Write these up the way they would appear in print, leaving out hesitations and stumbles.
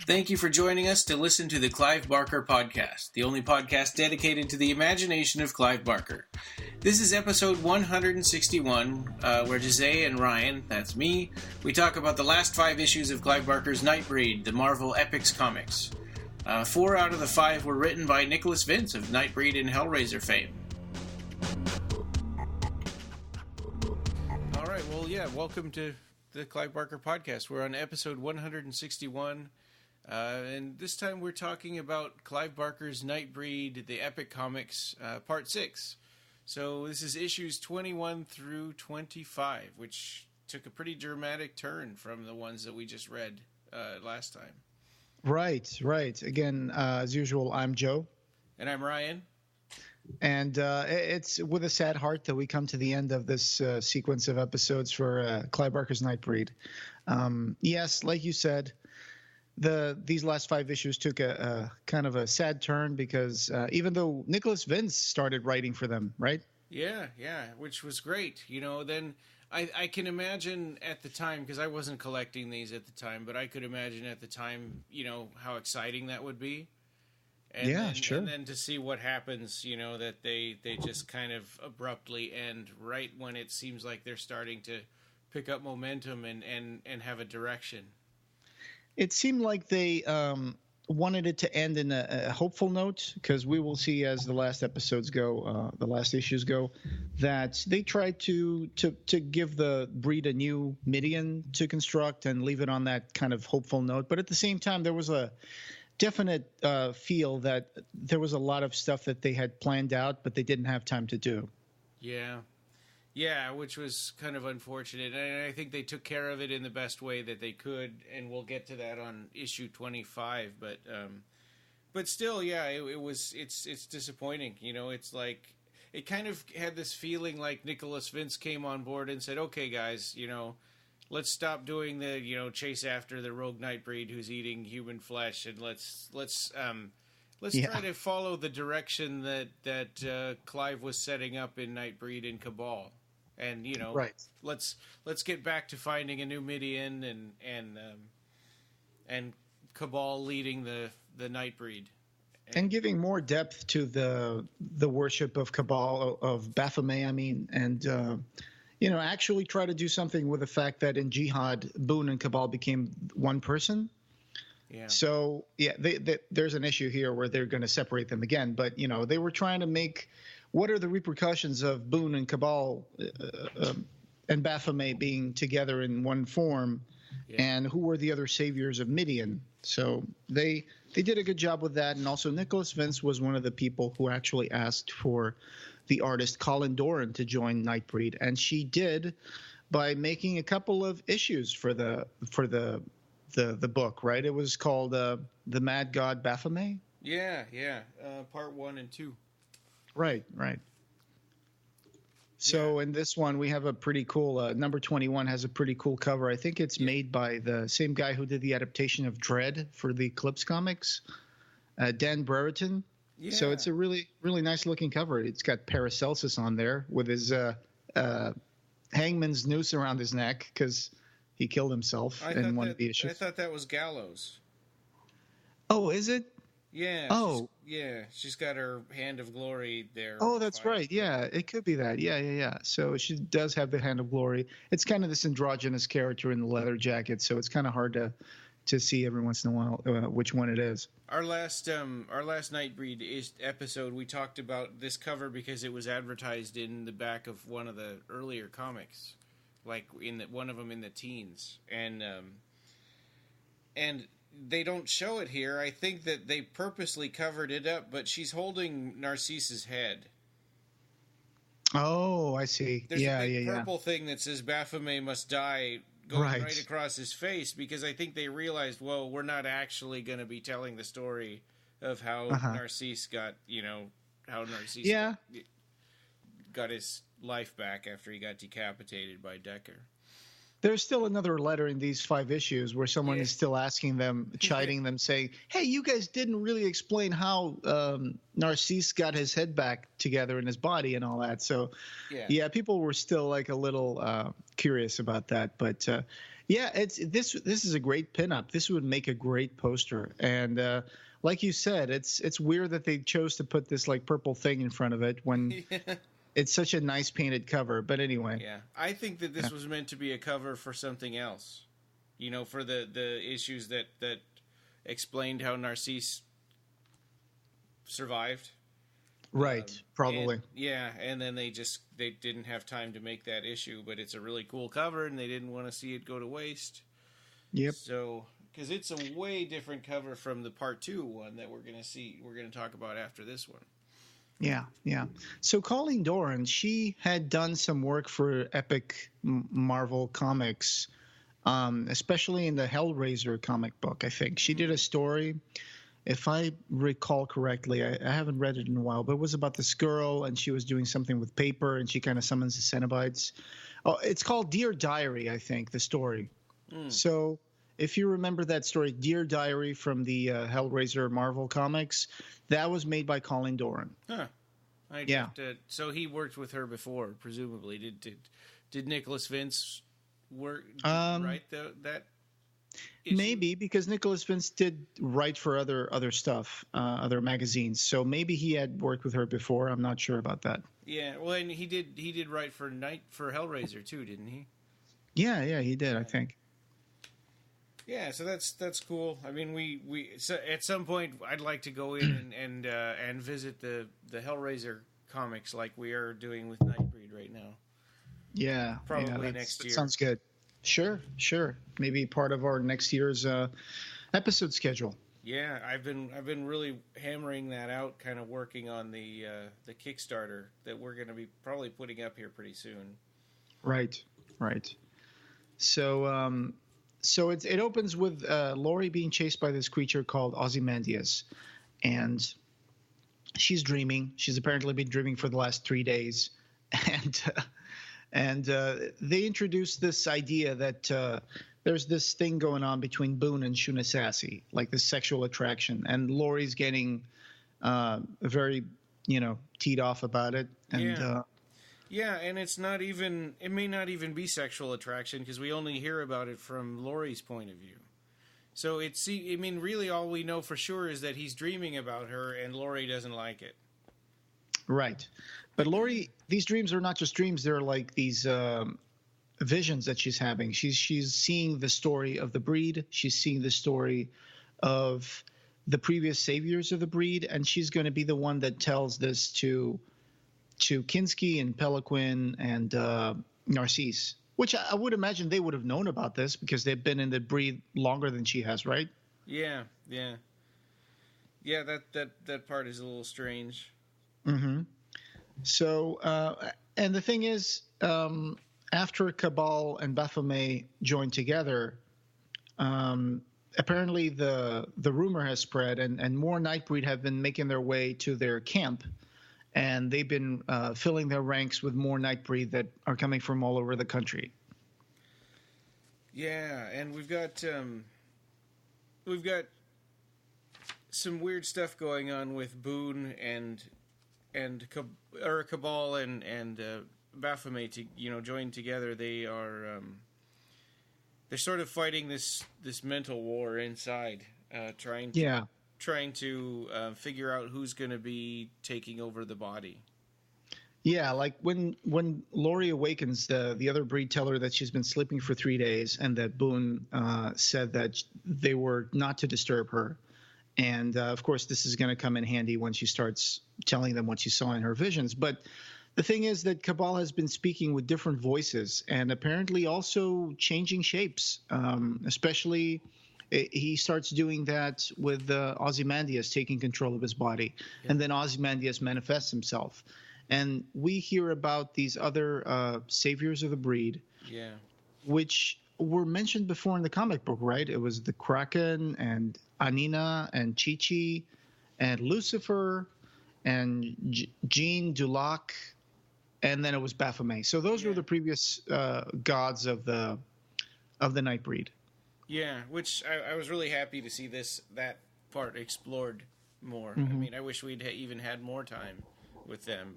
Thank you for joining us to listen to the Clive Barkr Podcast, the only podcast dedicated to the imagination of Clive Barker. This is episode 161, where Jose and Ryan, that's me, we talk about the last 5 issues of Clive Barker's Nightbreed, the Marvel Epics comics. 4 out of the 5 were written by Nicholas Vince of Nightbreed and Hellraiser fame. Alright, well, welcome to the Clive Barkr Podcast. We're on episode 161. And this time we're talking about Clive Barker's Nightbreed, the Epic Comics, Part 6. So this is issues 21 through 25, which took a pretty dramatic turn from the ones that we just read last time. Right. Again, as usual, I'm Joe. And I'm Ryan. And it's with a sad heart that we come to the end of this sequence of episodes for Clive Barker's Nightbreed. Yes, like you said, these last 5 issues took a kind of a sad turn because even though Nicholas Vince started writing for them, right? Yeah, which was great. You know, then I can imagine at the time, because I wasn't collecting these at the time, but I could imagine at the time, you know, how exciting that would be. And sure. And then to see what happens, you know, that they just kind of abruptly end right when it seems like they're starting to pick up momentum and have a direction. It seemed like they wanted it to end in a hopeful note, because we will see as the last episodes go, the last issues go, that they tried to give the breed a new Midian to construct and leave it on that kind of hopeful note. But at the same time, there was a definite feel that there was a lot of stuff that they had planned out, but they didn't have time to do. Yeah, which was kind of unfortunate, and I think they took care of it in the best way that they could, and we'll get to that on issue 25. But still, it's disappointing. You know, it's like it kind of had this feeling like Nicholas Vince came on board and said, "Okay, guys, you know, let's stop doing the chase after the rogue Nightbreed who's eating human flesh, and let's try to follow the direction that Clive was setting up in Nightbreed and Cabal." And let's get back to finding a new Midian and Cabal leading the Nightbreed, and giving more depth to the worship of Cabal, of Baphomet. I mean, and actually try to do something with the fact that in Jihad, Boone and Cabal became one person. Yeah. So there's an issue here where they're going to separate them again, but they were trying to make. What are the repercussions of Boone and Cabal and Baphomet being together in one form, and who were the other saviors of Midian? So they did a good job with that, and also Nicholas Vince was one of the people who actually asked for the artist Colleen Doran to join Nightbreed, and she did by making a couple of issues for the book. Right? It was called The Mad God Baphomet. Yeah. Part 1 and 2. Right. So in this one, we have a pretty cool number 21 has a pretty cool cover. I think it's made by the same guy who did the adaptation of Dread for the Eclipse comics, Dan Brereton. Yeah. So it's a really, really nice looking cover. It's got Paracelsus on there with his hangman's noose around his neck because he killed himself in one of the issues. I thought that was Gallows. Oh, is it? Yeah. Oh. She's got her Hand of Glory there. Oh, that's right. Yeah, it could be that. Yeah. So she does have the Hand of Glory. It's kind of this androgynous character in the leather jacket, so it's kind of hard to see every once in a while which one it is. Our last Nightbreed episode, we talked about this cover because it was advertised in the back of one of the earlier comics, like one of them in the teens, and they don't show it here. I think that they purposely covered it up, but she's holding Narcisse's head. Oh, I see. There's a big purple thing that says Baphomet must die going right across his face, because I think they realized, well, we're not actually going to be telling the story of how Narcisse got, got his life back after he got decapitated by Decker. There's still another letter in these 5 issues where someone is still asking them, chiding them, saying, hey, you guys didn't really explain how Narcisse got his head back together in his body and all that. So, people were still like a little curious about that. But Yeah, this is a great pinup. This would make a great poster. And like you said, it's weird that they chose to put this like purple thing in front of it when it's such a nice painted cover. But anyway. Yeah. I think that this was meant to be a cover for something else. You know, for the issues that explained how Narcisse survived. Right, probably. And then they didn't have time to make that issue, but it's a really cool cover, and they didn't want to see it go to waste. Yep. So, because it's a way different cover from the Part 2 one that we're going to talk about after this one. Yeah. So Colleen Doran, she had done some work for Epic Marvel Comics, especially in the Hellraiser comic book, I think. She did a story. If I recall correctly, I haven't read it in a while, but it was about this girl, and she was doing something with paper, and she kind of summons the Cenobites. Oh, it's called Dear Diary, I think, the story. So if you remember that story, Dear Diary from the Hellraiser Marvel comics, that was made by Colleen Doran. Huh. So he worked with her before, presumably. Did Nicholas Vince write that? Issue? Maybe, because Nicholas Vince did write for other stuff, other magazines. So maybe he had worked with her before. I'm not sure about that. Yeah, well, and he did write for Hellraiser too, didn't he? Yeah, he did. I think. Yeah, so that's cool. I mean, so at some point I'd like to go in and visit the Hellraiser comics like we are doing with Nightbreed right now. Yeah, probably next year. Sounds good. Sure. Maybe part of our next year's episode schedule. Yeah, I've been really hammering that out, kind of working on the Kickstarter that we're going to be probably putting up here pretty soon. Right. So it opens with Laurie being chased by this creature called Ozymandias, and she's dreaming. She's apparently been dreaming for the last 3 days, and they introduced this idea that there's this thing going on between Boone and Shuna Sassy, like this sexual attraction, and Laurie's getting very, teed off about it. And and it may not even be sexual attraction because we only hear about it from Laurie's point of view. So really all we know for sure is that he's dreaming about her and Laurie doesn't like it. Right. But Laurie, these dreams are not just dreams. They're like these visions that she's having. She's seeing the story of the breed. She's seeing the story of the previous saviors of the breed. And she's going to be the one that tells this to Kinski and Peliquin and Narcisse, which I would imagine they would have known about this because they've been in the breed longer than she has, right? Yeah. That part is a little strange. Mm-hmm. So, and the thing is, after Cabal and Baphomet joined together, apparently the rumor has spread, and more Nightbreed have been making their way to their camp, and they've been filling their ranks with more Nightbreed that are coming from all over the country. Yeah, and we've got some weird stuff going on with Boone and Cabal and Baphomet joined together. They are they're sort of fighting this mental war inside, trying to figure out who's going to be taking over the body. Yeah, like when Laurie awakens, the other breed tell her that she's been sleeping for 3 days, and that Boone said that they were not to disturb her. And, of course, this is going to come in handy when she starts telling them what she saw in her visions. But the thing is that Cabal has been speaking with different voices and apparently also changing shapes. Especially he starts doing that with Ozymandias taking control of his body. Yeah. And then Ozymandias manifests himself. And we hear about these other saviors of the breed, which were mentioned before in the comic book, right? It was the Kraken and Anina and Chi-Chi and Lucifer and Jean Dulac, and then it was Baphomet. So those were the previous gods of the Nightbreed. Yeah, which I was really happy to see that part explored more. Mm-hmm. I mean, I wish we'd even had more time with them,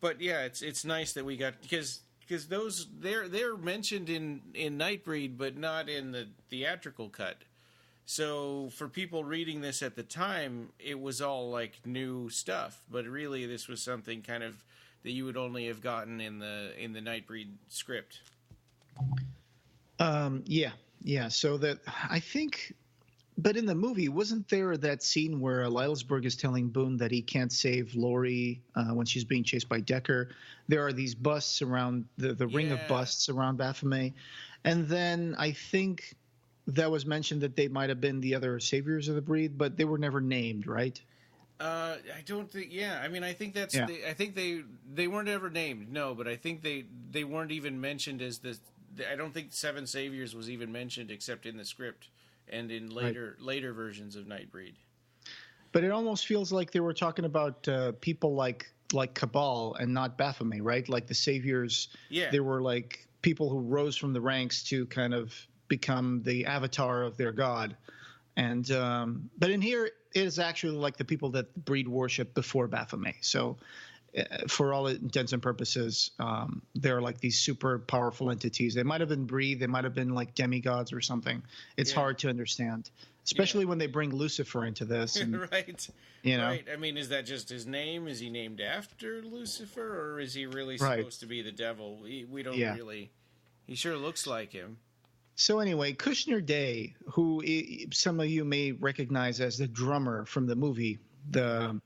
but yeah, it's nice that we got, because because those they're mentioned in Nightbreed, but not in the theatrical cut. So for people reading this at the time, it was all like new stuff. But really, this was something kind of that you would only have gotten in the Nightbreed script. Yeah. So that I think, but in the movie, wasn't there that scene where Lylesburg is telling Boone that he can't save Laurie when she's being chased by Decker? There are these busts around the ring of busts around Baphomet, and then I think that was mentioned that they might have been the other saviors of the breed, but they were never named, right? I don't think. Yeah, I mean, I think that's. Yeah. I think they weren't ever named. No, but I think they weren't even mentioned as the. I don't think Seven Saviors was even mentioned except in the script and in later versions of Nightbreed. But it almost feels like they were talking about people like Cabal and not Baphomet, right? Like the saviors. Yeah. They were like people who rose from the ranks to kind of become the avatar of their god. And but in here, it is actually like the people that the breed worship before Baphomet. So for all intents and purposes, they're like these super powerful entities. They might have been breed. They might have been like demigods or something. It's hard to understand, especially when they bring Lucifer into this. And, right. You know? Right. I mean, is that just his name? Is he named after Lucifer, or is he really supposed to be the devil? We don't really. He sure looks like him. So anyway, Kushner Day, who some of you may recognize as the drummer from the movie, the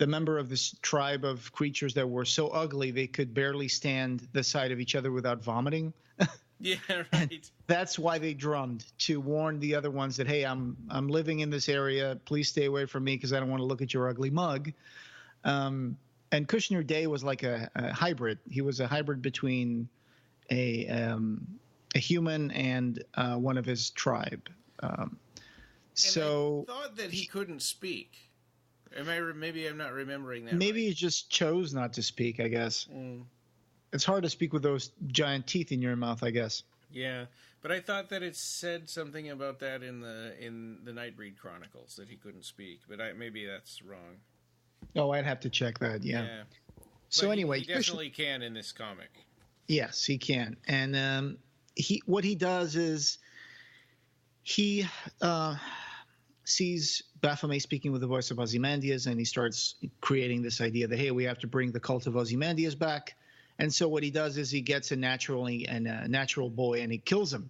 member of this tribe of creatures that were so ugly they could barely stand the sight of each other without vomiting. Yeah, right. That's why they drummed, to warn the other ones that, hey, I'm living in this area. Please stay away from me because I don't want to look at your ugly mug. And Kushner Day was like a hybrid. He was a hybrid between a human and one of his tribe. So I thought that he couldn't speak. Maybe I'm not remembering that. Maybe right. he just chose not to speak, I guess. It's hard to speak with those giant teeth in your mouth, I guess. Yeah, but I thought that it said something about that in the Nightbreed Chronicles, that he couldn't speak. But maybe that's wrong. Oh, I'd have to check that. Yeah. So anyway, he definitely can in this comic. Yes, he can. And what he does is he sees Baphomet speaking with the voice of Ozymandias, and he starts creating this idea that, hey, we have to bring the cult of Ozymandias back. And so what he does is he gets a natural boy and he kills him.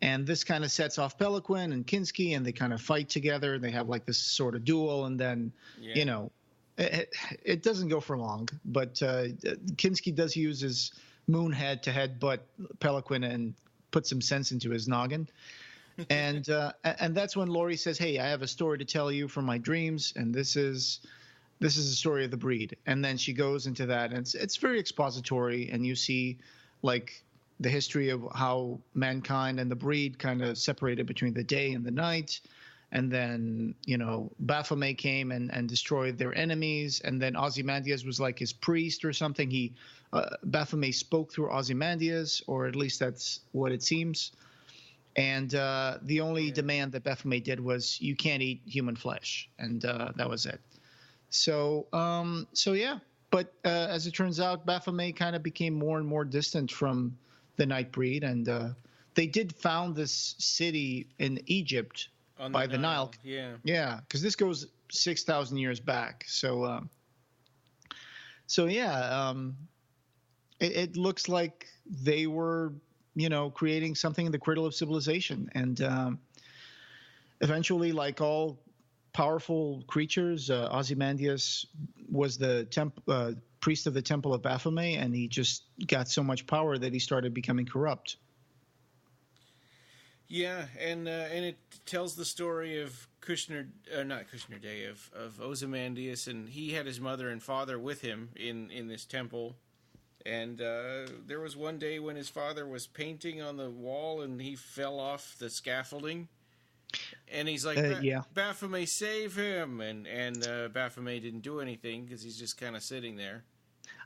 And this kind of sets off Peliquin and Kinski, and they kind of fight together. They have like this sort of duel, and then, it doesn't go for long. But Kinski does use his moon head to headbutt Peliquin and put some sense into his noggin. And that's when Laurie says, hey, I have a story to tell you from my dreams, and this is the story of the breed. And then she goes into that, and it's very expository, and you see like the history of how mankind and the breed kind of separated between the day and the night. And then, Baphomet came and destroyed their enemies. And then Ozymandias was like his priest or something. Baphomet spoke through Ozymandias, or at least that's what it seems. And the only demand that Baphomet did was, you can't eat human flesh. And that was it. So yeah. But as it turns out, Baphomet kind of became more and more distant from the Nightbreed. And they did found this city in Egypt by the Nile. Yeah. Yeah, because this goes 6,000 years back. So yeah, it looks like they were, creating something in the cradle of civilization. And eventually, like all powerful creatures, Ozymandias was the priest of the Temple of Baphomet, and he just got so much power that he started becoming corrupt. Yeah, and it tells the story of not Kushner Day, of Ozymandias, and he had his mother and father with him in this temple. And there was one day when his father was painting on the wall, and he fell off the scaffolding. And he's like, Baphomet, save him! And Baphomet didn't do anything because he's just kind of sitting there.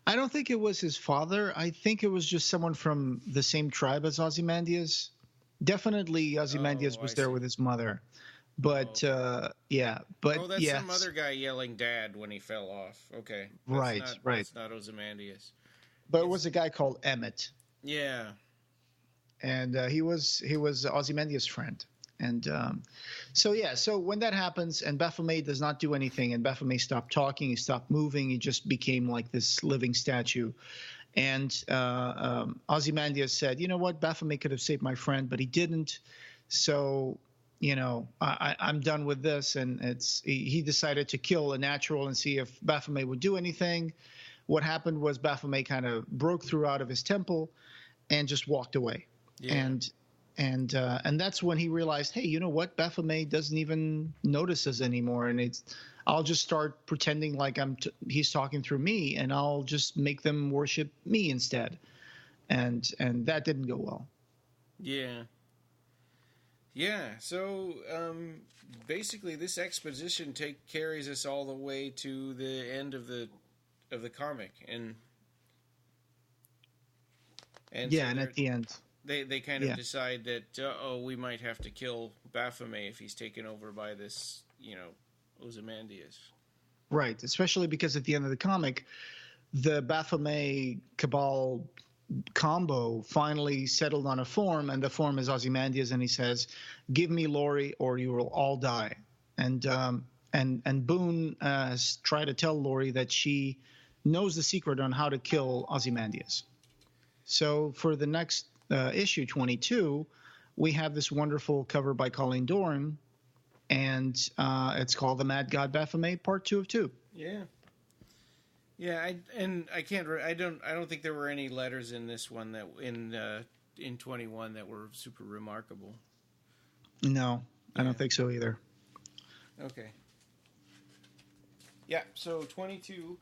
I don't think it was his father. I think it was just someone from the same tribe as Ozymandias. Definitely Ozymandias was there with his mother. But, that's some other guy yelling dad when he fell off. Okay. Right. That's not Ozymandias. But it was a guy called Emmett. Yeah. And he was Ozymandias' friend. And so when that happens, and Baphomet does not do anything, and Baphomet stopped talking, he stopped moving, he just became like this living statue. And Ozymandias said, you know what, Baphomet could have saved my friend, but he didn't. So, I'm done with this. And he decided to kill a natural and see if Baphomet would do anything. What happened was Baphomet kind of broke through out of his temple and just walked away. Yeah. And that's when he realized, hey, you know what? Baphomet doesn't even notice us anymore, and I'll just start pretending like he's talking through me, and I'll just make them worship me instead. And that didn't go well. Yeah. Yeah. So basically, this exposition carries us all the way to the end of the comic, and yeah, and at the end. They kind of decide that, we might have to kill Baphomet if he's taken over by this, Ozymandias. Right, especially because at the end of the comic, the Baphomet Cabal combo finally settled on a form, and the form is Ozymandias, and he says, give me Laurie or you will all die. And Boone has tried to tell Laurie that she knows the secret on how to kill Ozymandias. So for the next issue 22, we have this wonderful cover by Colleen Doran, and it's called The Mad God Baphomet Part 2 of 2. Yeah. Yeah, I don't think there were any letters in this one that in 21 that were super remarkable. No, I don't think so either. Okay. Yeah, so 22,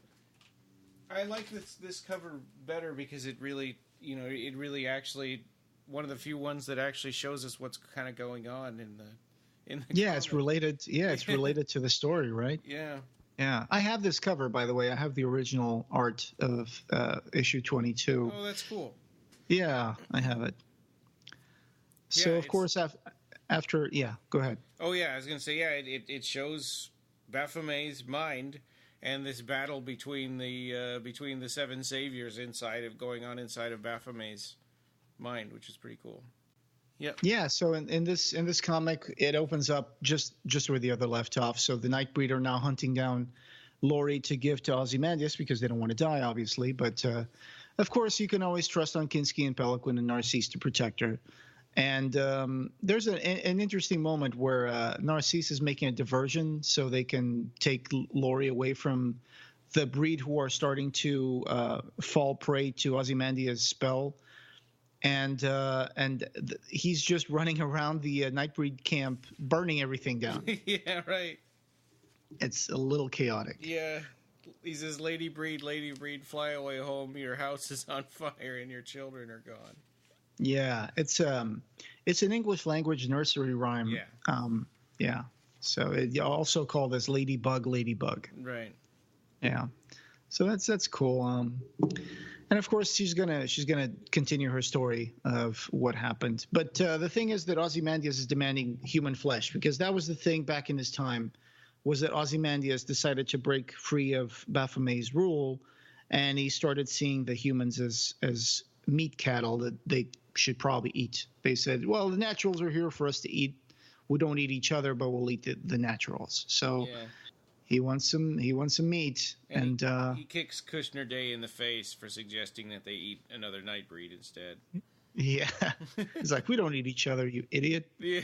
I like this cover better because it really actually one of the few ones that actually shows us what's kind of going on in the yeah comic. It's related. Yeah, it's related to the story, right? Yeah. I have this cover, by the way. I have the original art of issue 22. Oh, that's cool. Yeah, I have it. So of course after go ahead. Oh yeah, I was gonna say it shows Baphomet's mind and this battle between the seven saviors inside of Baphomet's mind, which is pretty cool. Yep. Yeah. So in this comic, it opens up just where the other left off. So the Nightbreed are now hunting down Laurie to give to Ozymandias because they don't want to die, obviously. But of course, you can always trust on Kinski and Peliquin and Narcisse to protect her. And there's an interesting moment where Narcisse is making a diversion so they can take Laurie away from the breed who are starting to fall prey to Ozymandias' spell. And he's just running around the Nightbreed camp, burning everything down. Yeah, right. It's a little chaotic. Yeah. He says, Lady Breed, fly away home. Your house is on fire and your children are gone. Yeah, it's an English language nursery rhyme. Yeah. Yeah. So you also call this Ladybug. Right. Yeah. So that's cool. And of course she's gonna continue her story of what happened. But the thing is that Ozymandias is demanding human flesh, because that was the thing back in his time, was that Ozymandias decided to break free of Baphomet's rule, and he started seeing the humans as meat cattle that they should probably eat. They said, well, the naturals are here for us to eat. We don't eat each other, but we'll eat the naturals. So he wants some meat, and he kicks Kushner Day in the face for suggesting that they eat another Nightbreed instead. Yeah. He's like, we don't eat each other, you idiot. Yeah.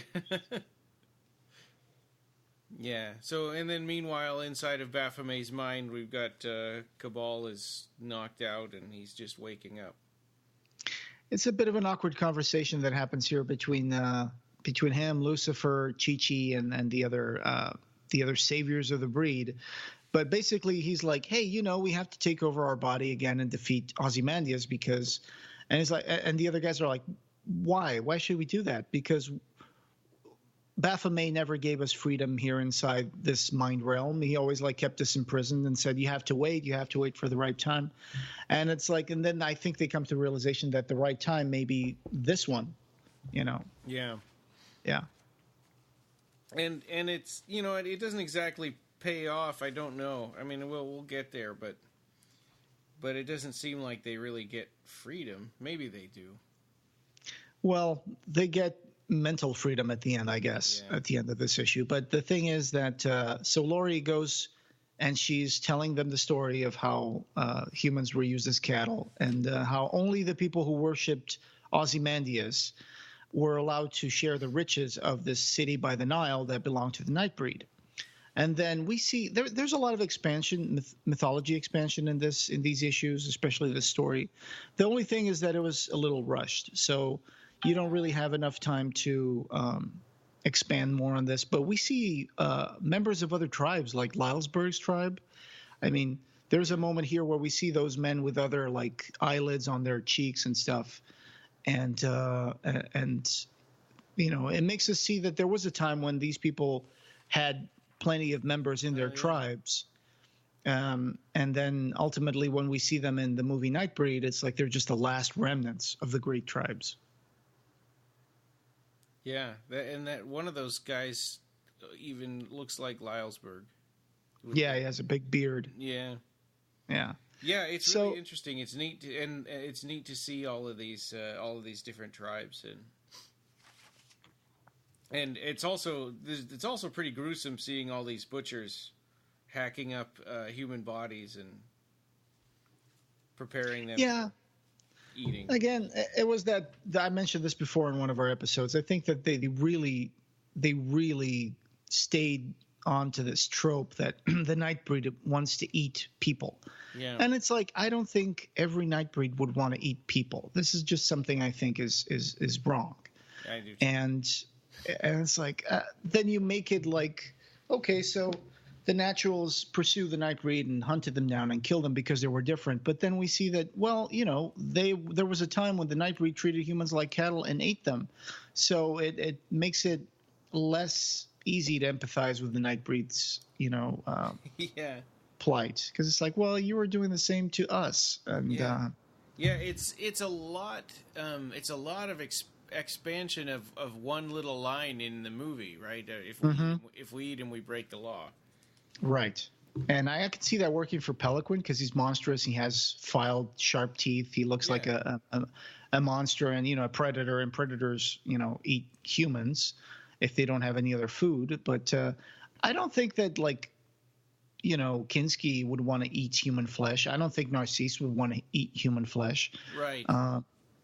Yeah. So, and then meanwhile, inside of Baphomet's mind, we've got Cabal is knocked out and he's just waking up. It's a bit of an awkward conversation that happens here between him, Lucifer, Chi-Chi, and the other saviors of the breed. But basically, he's like, hey, we have to take over our body again and defeat Ozymandias because, and it's like, and the other guys are like, why? Why should we do that? Because Baphomet never gave us freedom here inside this mind realm. He always kept us imprisoned and said, you have to wait for the right time. And it's like, and then I think they come to the realization that the right time may be this one, Yeah. Yeah. And it's, it doesn't exactly pay off. I don't know. I mean, we'll get there, but but it doesn't seem like they really get freedom. Maybe they do. Well, they get mental freedom at the end, I guess, Yeah. at the end of this issue. But the thing is that so Laurie goes and she's telling them the story of how humans were used as cattle, and how only the people who worshipped Ozymandias were allowed to share the riches of this city by the Nile that belonged to the Nightbreed. And then we see there's a lot of expansion, mythology expansion in these issues, especially this story. The only thing is that it was a little rushed, so you don't really have enough time to expand more on this. But we see members of other tribes, like Lylesburg's tribe. I mean, there's a moment here where we see those men with other like eyelids on their cheeks and stuff, and you know, it makes us see that there was a time when these people had plenty of members in their tribes. And then ultimately when we see them in the movie Nightbreed, it's like they're just the last remnants of the great tribes. Yeah, and that one of those guys even looks like Lylesburg. Yeah, he has a big beard. Yeah. Yeah. Yeah, it's really interesting. It's neat and it's neat to see all of these different tribes, and it's also pretty gruesome seeing all these butchers hacking up human bodies and preparing them for eating. Again, it was that I mentioned this before in one of our episodes. I think that they really stayed onto this trope that the Nightbreed wants to eat people. Yeah. And it's like, I don't think every Nightbreed would want to eat people. This is just something I think is wrong. I do too. And it's like, then you make it like, okay, so the Naturals pursue the Nightbreed and hunted them down and killed them because they were different. But then we see that, well, you know, there was a time when the Nightbreed treated humans like cattle and ate them. So it makes it less easy to empathize with the Nightbreed's, you know, plight, because it's like, well, you were doing the same to us. And it's a lot of expansion of one little line in the movie, right? If we eat and we break the law, right? And I can see that working for Pelican because he's monstrous. He has filed, sharp teeth. He looks like a monster, and you know, a predator. And predators, you know, eat humans if they don't have any other food. But I don't think that, like, you know, Kinski would want to eat human flesh. I don't think Narcisse would want to eat human flesh. Right.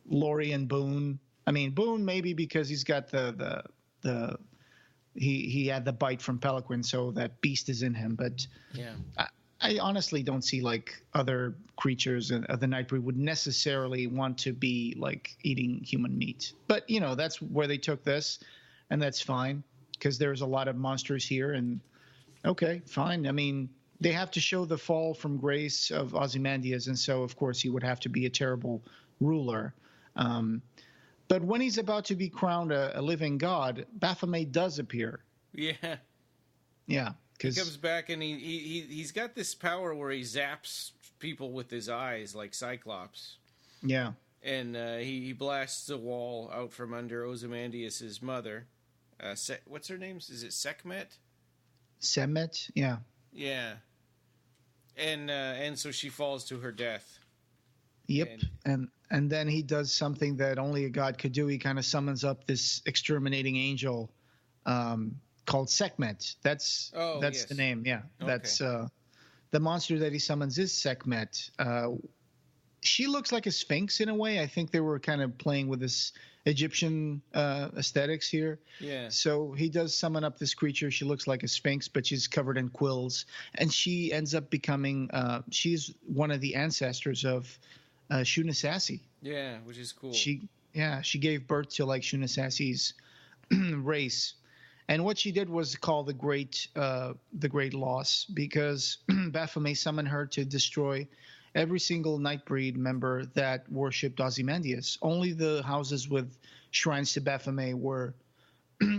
Laurie and Boone. I mean, Boone maybe because he's got he had the bite from Pelican, so that beast is in him. But I honestly don't see like other creatures of the Nightbreed would necessarily want to be like eating human meat. But you know, that's where they took this, and that's fine because there's a lot of monsters here. And okay, fine. I mean, they have to show the fall from grace of Ozymandias, and so of course he would have to be a terrible ruler. But when he's about to be crowned a living god, Baphomet does appear. Yeah. Yeah. He comes back and he's got this power where he zaps people with his eyes like Cyclops. Yeah. And he blasts a wall out from under Ozymandias' mother. What's her name? Is it Sekhmet? Semet? Yeah. Yeah. And so she falls to her death. Yep. And then he does something that only a god could do. He kind of summons up this exterminating angel called Sekhmet. That's the name. Yeah. Okay. That's the monster that he summons is Sekhmet. She looks like a sphinx in a way. I think they were kind of playing with this Egyptian aesthetics here. Yeah. So he does summon up this creature. She looks like a sphinx, but she's covered in quills, and she ends up becoming. She's one of the ancestors of Shunasasi. Yeah, which is cool. She gave birth to like Shunasasi's race, and what she did was called the Great Loss, because Baphomet summoned her to destroy every single Nightbreed member that worshipped Ozymandias. Only the houses with shrines to Baphomet were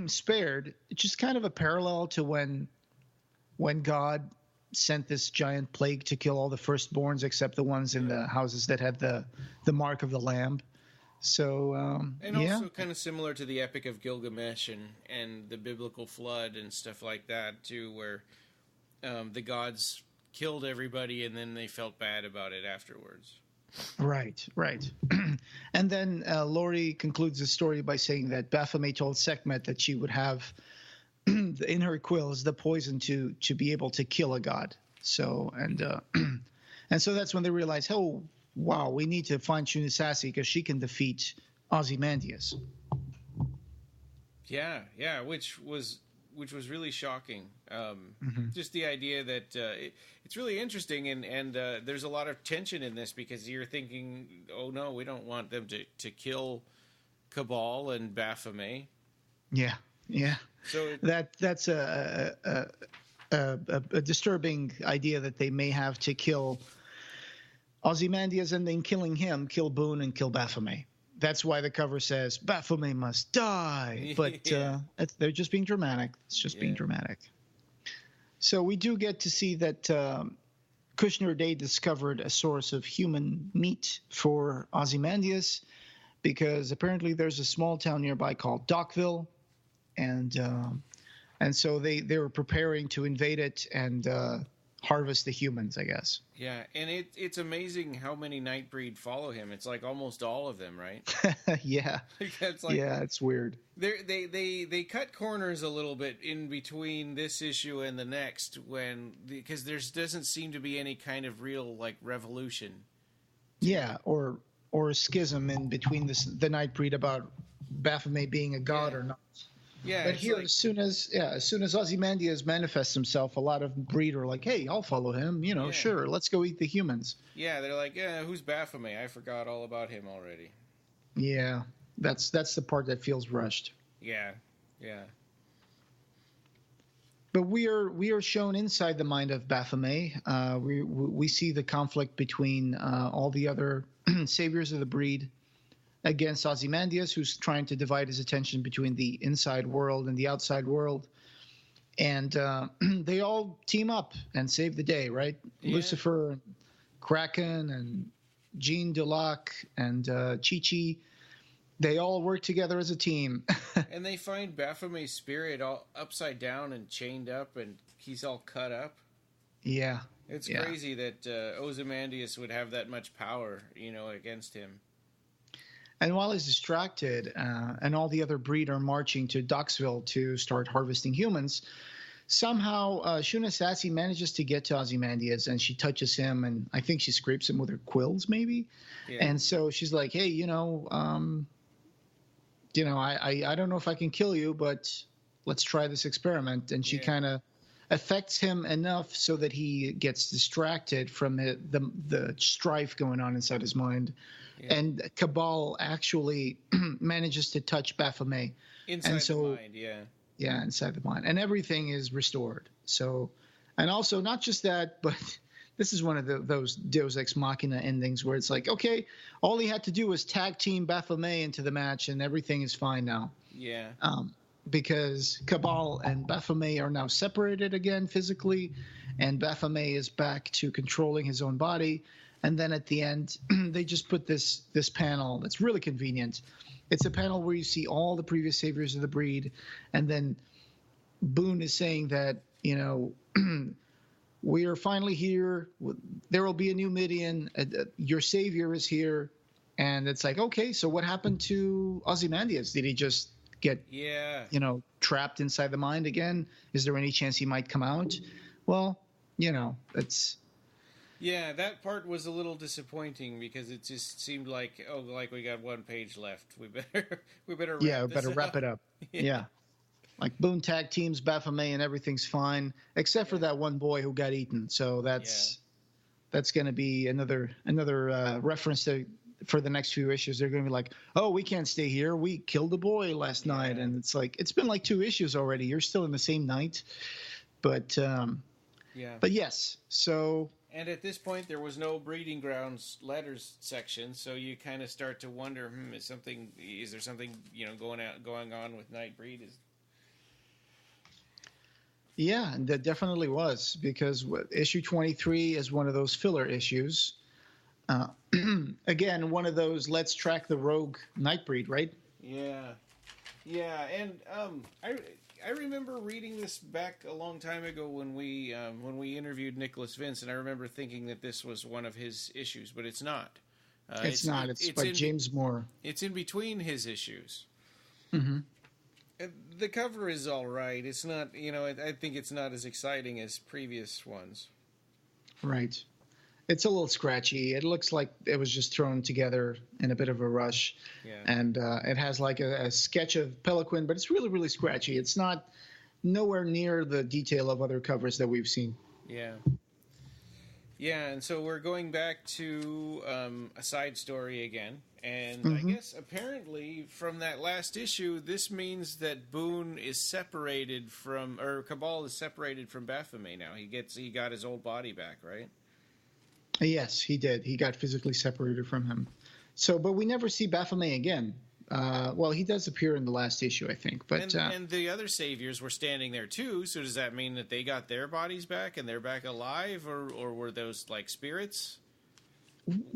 spared. It's just kind of a parallel to when God sent this giant plague to kill all the firstborns except the ones in the houses that had the mark of the lamb. So and also kind of similar to the Epic of Gilgamesh and the biblical flood and stuff like that too, where the gods killed everybody, and then they felt bad about it afterwards. Right. And then Laurie concludes the story by saying that Baphomet told Sekhmet that she would have in her quills the poison to be able to kill a god. So and so that's when they realize, oh wow, we need to find Shunasasi because she can defeat Ozymandias. Yeah, which was really shocking. Just the idea that it's really interesting, and there's a lot of tension in this because you're thinking, oh no, we don't want them to kill Cabal and Baphomet. Yeah. So that's a disturbing idea that they may have to kill Ozymandias and then killing him, kill Boone and kill Baphomet. That's why the cover says Baphomet must die. But they're just being dramatic. It's just being dramatic. So we do get to see that Kushner Day discovered a source of human meat for Ozymandias because apparently there's a small town nearby called Dockville. And so they were preparing to invade it and harvest the humans, I guess. Yeah, and it's amazing how many Nightbreed follow him. It's like almost all of them, right? Yeah. It's it's weird. They cut corners a little bit in between this issue and the next because there doesn't seem to be any kind of real like revolution. Yeah, or a schism in between the Nightbreed about Baphomet being a god or not. Yeah, but here, as soon as Ozymandias manifests himself, a lot of breed are like, "Hey, I'll follow him. Sure, let's go eat the humans." Yeah, they're like, "Yeah, who's Baphomet? I forgot all about him already." Yeah, that's the part that feels rushed. Yeah. But we are shown inside the mind of Baphomet. We see the conflict between all the other saviors of the breed against Ozymandias, who's trying to divide his attention between the inside world and the outside world. And they all team up and save the day, right? Yeah. Lucifer, Kraken, and Jean Dulac, and Chi-Chi. They all work together as a team. And they find Baphomet's spirit all upside down and chained up, and he's all cut up. Yeah. It's crazy that Ozymandias would have that much power, against him. And while he's distracted, and all the other breed are marching to Docksville to start harvesting humans, somehow Shunasasi manages to get to Ozymandias, and she touches him, and I think she scrapes him with her quills, maybe. Yeah. And so she's like, "Hey, I don't know if I can kill you, but let's try this experiment." And she kind of affects him enough so that he gets distracted from the strife going on inside his mind. Yeah. And Cabal actually manages to touch Baphomet. Inside the mind, yeah. Yeah, inside the mind. And everything is restored. So, and also not just that, but this is one of those Deus Ex Machina endings where it's like, okay, all he had to do was tag team Baphomet into the match and everything is fine now. Yeah. Because Cabal and Baphomet are now separated again physically, and Baphomet is back to controlling his own body. And then at the end, they just put this panel that's really convenient. It's a panel where you see all the previous saviors of the breed, and then Boone is saying that, we are finally here. There will be a new Midian. Your savior is here. And it's like, okay, so what happened to Ozymandias? Did he just get, trapped inside the mind again? Is there any chance he might come out? Well, it's... Yeah, that part was a little disappointing because it just seemed like we got one page left. We better wrap it up. Yeah. Like Boone tag teams Baphomet and everything's fine except for that one boy who got eaten. So that's going to be another reference for the next few issues. They're going to be like, "Oh, we can't stay here. We killed a boy last night." And it's like, it's been like 2 issues already. You're still in the same night. But yes. So. And at this point, there was no breeding grounds letters section, so you kind of start to wonder, is there something going on with Nightbreed? Yeah, that definitely was, because issue 23 is one of those filler issues. Again, one of those let's track the rogue Nightbreed, right? Yeah, and I remember reading this back a long time ago when we interviewed Nicholas Vince, and I remember thinking that this was one of his issues, but it's not. It's not. It's by James Moore. It's in between his issues. Mm-hmm. The cover is all right. It's not, I think it's not as exciting as previous ones. Right. It's a little scratchy. It looks like it was just thrown together in a bit of a rush. Yeah. And it has like a sketch of Peliquin, but it's really, really scratchy. It's not nowhere near the detail of other covers that we've seen. Yeah. Yeah, and so we're going back to a side story again. And I guess apparently from that last issue, this means that Boone is separated from, or Cabal is separated from Baphomet now. He got his old body back, right? Yes, he did. He got physically separated from him. So, but we never see Baphomet again. Well, he does appear in the last issue, I think. But and the other saviors were standing there too. So does that mean that they got their bodies back and they're back alive, or were those like spirits?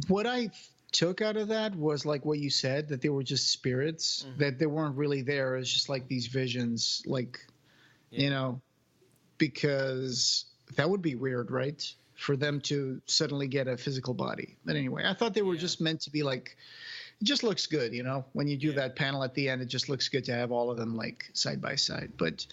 What I took out of that was like what you said, that they were just spirits, that they weren't really there. It's just like these visions, like, because that would be weird, right? For them to suddenly get a physical body. But anyway, I thought they were just meant to be like, it just looks good, when you do that panel at the end, it just looks good to have all of them like side by side. But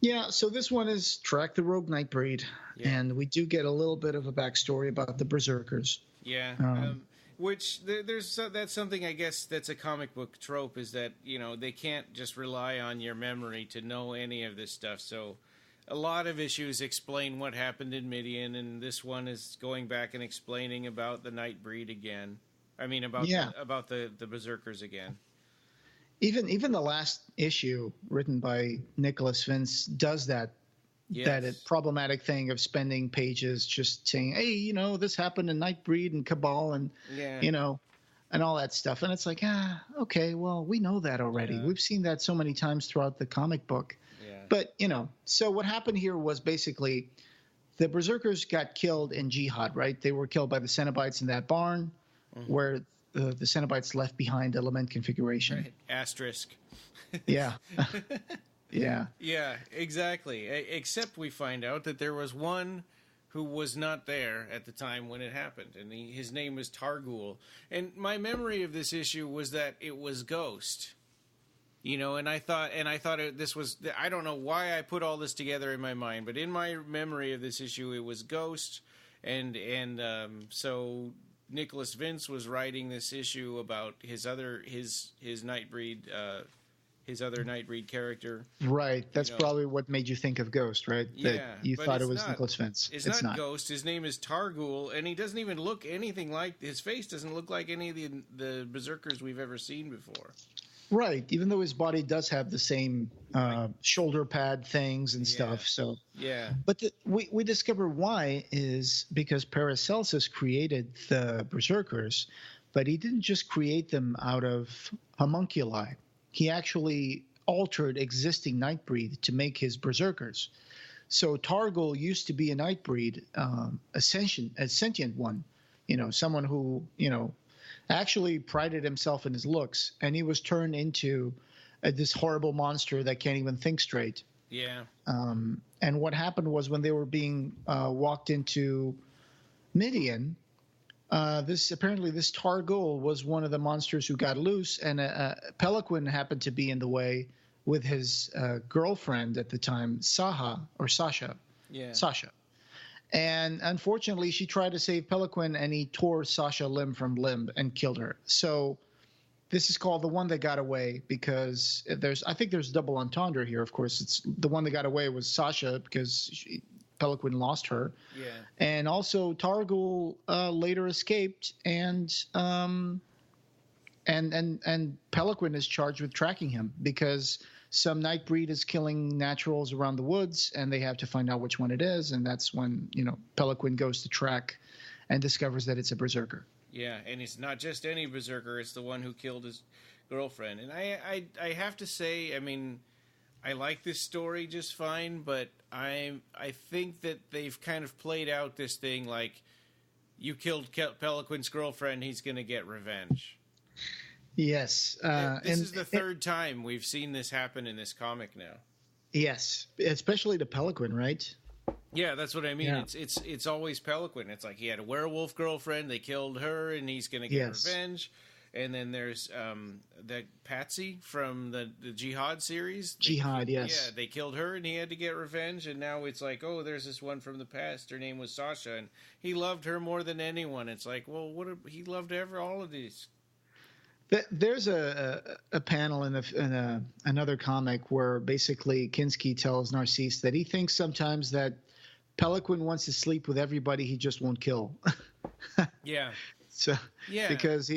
yeah, so this one is Track the Rogue Nightbreed, and we do get a little bit of a backstory about the Berserkers. Yeah, which that's something, I guess, that's a comic book trope, is that, they can't just rely on your memory to know any of this stuff. So a lot of issues explain what happened in Midian, and this one is going back and explaining about the Nightbreed again. I mean, about the Berserkers again. Even the last issue written by Nicholas Vince does that. Yes. That problematic thing of spending pages just saying, hey, this happened in Nightbreed and Cabal and, and all that stuff. And it's like, okay, well, we know that already. Yeah. We've seen that so many times throughout the comic book. Yeah. But, so what happened here was basically the Berserkers got killed in Jihad, right? They were killed by the Cenobites in that barn where the Cenobites left behind the lament configuration. Right. Asterisk. Yeah. Yeah. Yeah, exactly. Except we find out that there was one who was not there at the time when it happened, and his name was Targul. And my memory of this issue was that it was Ghost. And I thought this was, I don't know why I put all this together in my mind, but in my memory of this issue, it was Ghost, and so Nicholas Vince was writing this issue about his Nightbreed. His other Nightbreed character. Right. That's probably what made you think of Ghost, right? That you thought it was Nicholas Vince. It's not Ghost. His name is Targul, and he doesn't even look anything like... His face doesn't look like any of the Berserkers we've ever seen before. Right. Even though his body does have the same shoulder pad things and stuff. So yeah. But we discover why is because Paracelsus created the Berserkers, but he didn't just create them out of homunculi. He actually altered existing Nightbreed to make his Berserkers. So Targul used to be a Nightbreed, a sentient one, someone who, actually prided himself in his looks, and he was turned into this horrible monster that can't even think straight. Yeah. And what happened was when they were being walked into Midian, this Targul was one of the monsters who got loose, and Peliquin happened to be in the way with his girlfriend at the time, Sasha. Yeah. Sasha. And unfortunately, she tried to save Peliquin, and he tore Sasha limb from limb and killed her. So this is called The One That Got Away, because I think there's double entendre here. Of course, it's the one that got away was Sasha because Peliquin lost her. Yeah. And also Targul later escaped, and Peliquin is charged with tracking him because some Nightbreed is killing naturals around the woods, and they have to find out which one it is, and that's when Peliquin goes to track and discovers that it's a Berserker. Yeah, and it's not just any Berserker; it's the one who killed his girlfriend. And I have to say, I mean, I like this story just fine, but I think that they've kind of played out this thing like, you killed Peliquin's girlfriend, he's going to get revenge. Yes. This is the third time we've seen this happen in this comic now. Yes, especially to Pelican, right? Yeah, that's what I mean. Yeah. It's always Pelican. It's like he had a werewolf girlfriend. They killed her, and he's going to get revenge. And then there's that Patsy from the Jihad series. Jihad, yes. Yeah, they killed her, and he had to get revenge. And now it's like, oh, there's this one from the past. Her name was Sasha, and he loved her more than anyone. It's like, well, he loved all of these. There's a panel in another comic where basically Kinski tells Narcisse that he thinks sometimes that Pelican wants to sleep with everybody he just won't kill. Yeah. So, yeah, because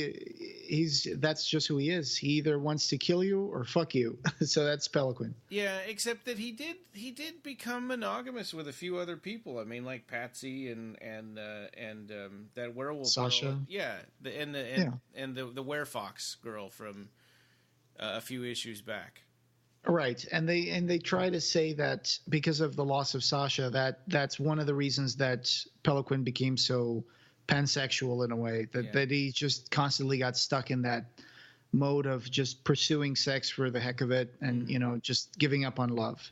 that's just who he is. He either wants to kill you or fuck you. So that's Pelican. Yeah, except that he did become monogamous with a few other people. I mean, like Patsy and that werewolf Sasha. Girl. Yeah, and the werefox girl from a few issues back. Right, and they try to say that because of the loss of Sasha, that's one of the reasons that Pelican became so pansexual in a way, that he just constantly got stuck in that mode of just pursuing sex for the heck of it, and just giving up on love.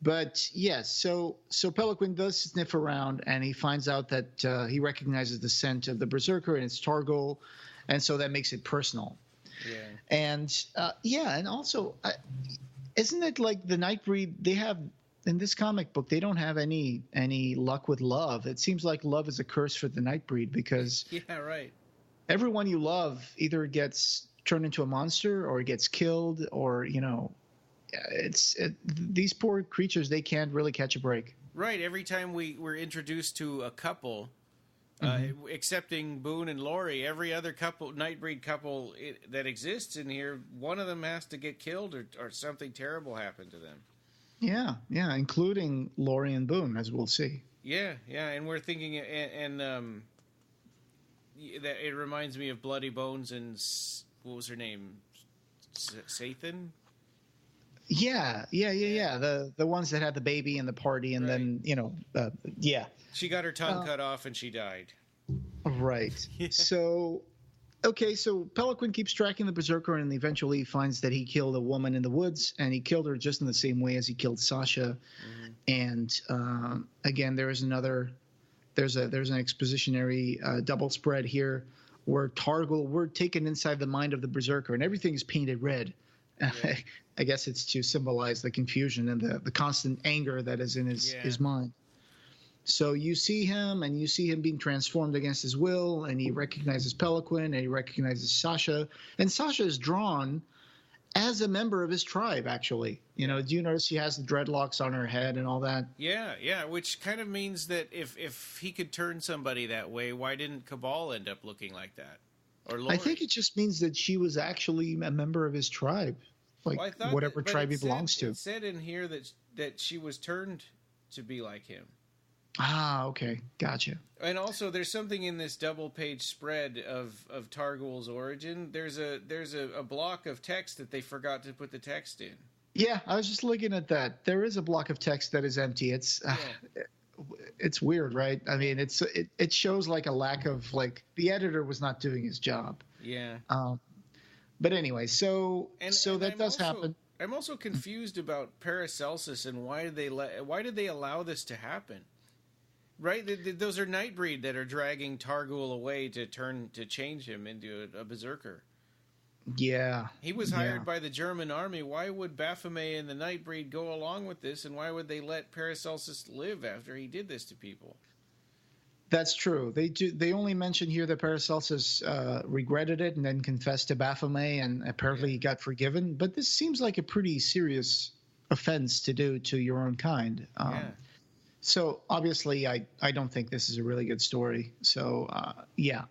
But yes, so Pelican does sniff around, and he finds out that he recognizes the scent of the berserker, and it's Targul, and so that makes it personal. Yeah, and also, isn't it like the Nightbreed? They have. In this comic book, they don't have any luck with love. It seems like love is a curse for the Nightbreed because everyone you love either gets turned into a monster or gets killed, or these poor creatures, they can't really catch a break. Right. Every time we're introduced to a couple, excepting Boone and Laurie, every other Nightbreed couple that exists in here, one of them has to get killed or something terrible happen to them. Yeah, including Laurie and Boone, as we'll see. Yeah, and we're thinking, and that it reminds me of Bloody Bones and what was her name, Sathan? Yeah. The ones that had the baby and the party, and then she got her tongue cut off and she died. Right. Yeah. So Pelican keeps tracking the berserker, and eventually he finds that he killed a woman in the woods, and he killed her just in the same way as he killed Sasha. And again, there's an expositionary double spread here where Targul, we're taken inside the mind of the berserker, and everything is painted red. Yeah. I guess it's to symbolize the confusion and the constant anger that is in his mind. So you see him being transformed against his will, and he recognizes Pelican, and he recognizes Sasha. And Sasha is drawn as a member of his tribe, actually. Do you notice she has the dreadlocks on her head and all that? Yeah, which kind of means that if he could turn somebody that way, why didn't Cabal end up looking like that? Or Laurie? I think it just means that she was actually a member of his tribe, whatever tribe he belongs to. It said in here that she was turned to be like him. Ah, okay. Gotcha. And also, there's something in this double-page spread of Targul's origin. There's a block of text that they forgot to put the text in. Yeah, I was just looking at that. There is a block of text that is empty. It's weird, right? I mean, it shows like a lack of the editor was not doing his job. Yeah. But anyway, so that does happen. I'm also confused about Paracelsus and why did they allow this to happen? Right, those are Nightbreed that are dragging Targul away to change him into a berserker. Yeah, he was hired by the German army. Why would Baphomet and the Nightbreed go along with this, and why would they let Paracelsus live after he did this to people? That's true. They only mention here that Paracelsus regretted it and then confessed to Baphomet, and apparently he got forgiven. But this seems like a pretty serious offense to do to your own kind. So obviously, I don't think this is a really good story. So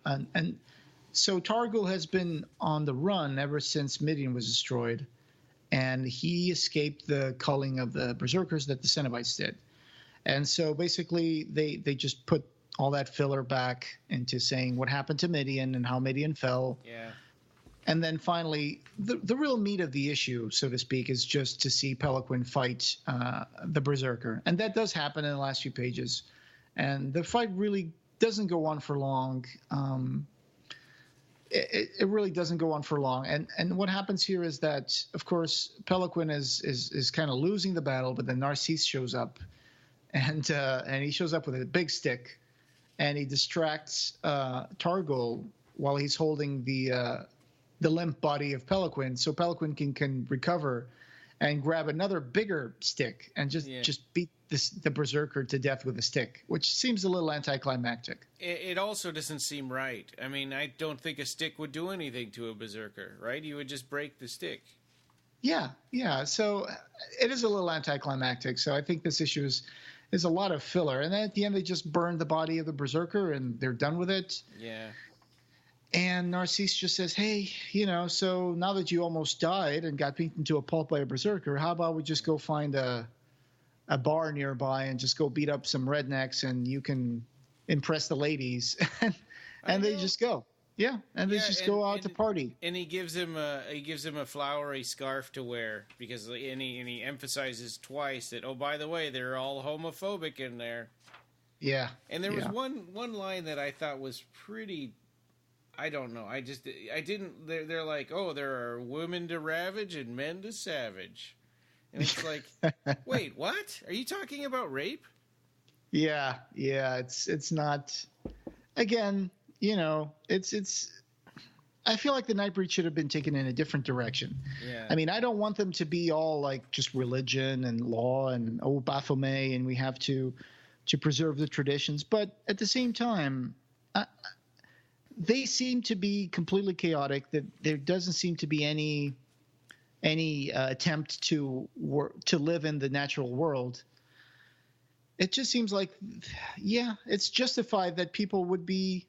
and so Targul has been on the run ever since Midian was destroyed, and he escaped the culling of the berserkers that the Cenobites did. And so basically, they just put all that filler back into saying what happened to Midian and how Midian fell. Yeah. And then finally, the real meat of the issue, so to speak, is just to see Pelican fight the Berserker. And that does happen in the last few pages. And the fight really doesn't go on for long. it really doesn't go on for long. And what happens here is that, of course, Peloquin is kind of losing the battle, but then Narcisse shows up, and he shows up with a big stick, and he distracts Targol while he's holding the limp body of Peloquin, so Peloquin can recover and grab another bigger stick and just beat the berserker to death with a stick, which seems a little anticlimactic. It also doesn't seem right. I mean, I don't think a stick would do anything to a berserker, right? You would just break the stick. Yeah. So it is a little anticlimactic. So I think this issue is a lot of filler. And then at the end, they just burn the body of the berserker and they're done with it. Yeah. And Narcisse just says, hey, so now that you almost died and got beaten to a pulp by a berserker, how about we just go find a bar nearby and just go beat up some rednecks and you can impress the ladies. and they just go. Yeah, and they just go out to party. And he gives him a flowery scarf to wear because he emphasizes twice that, oh, by the way, they're all homophobic in there. Yeah. And there was one line that I thought was pretty, I don't know. I didn't. They're like, oh, there are women to ravage and men to savage, and it's like, wait, what? Are you talking about rape? Yeah. It's not. Again, it's. I feel like the Nightbreed should have been taken in a different direction. Yeah. I mean, I don't want them to be all like just religion and law and Baphomet and we have to preserve the traditions, but at the same time. They seem to be completely chaotic. That there doesn't seem to be any attempt to live in the natural world. It just seems like, it's justified that people would be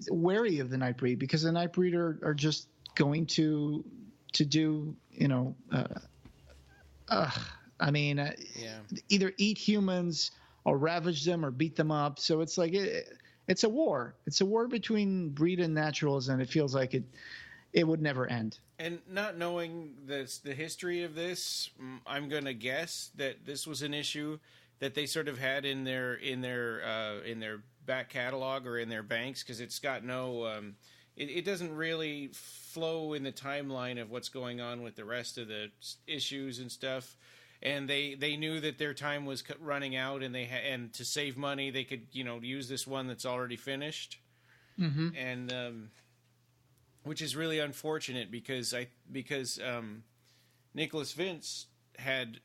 wary of the Nightbreed because the Nightbreed are just going to do either eat humans or ravage them or beat them up. So it's like it's a war. It's a war between breed and naturals, and it feels like it would never end. And not knowing the history of this, I'm going to guess that this was an issue that they sort of had in their back catalog or in their banks because it's got no. It doesn't really flow in the timeline of what's going on with the rest of the issues and stuff. And they knew that their time was running out, and and to save money, they could use this one that's already finished, and which is really unfortunate because Nicholas Vince had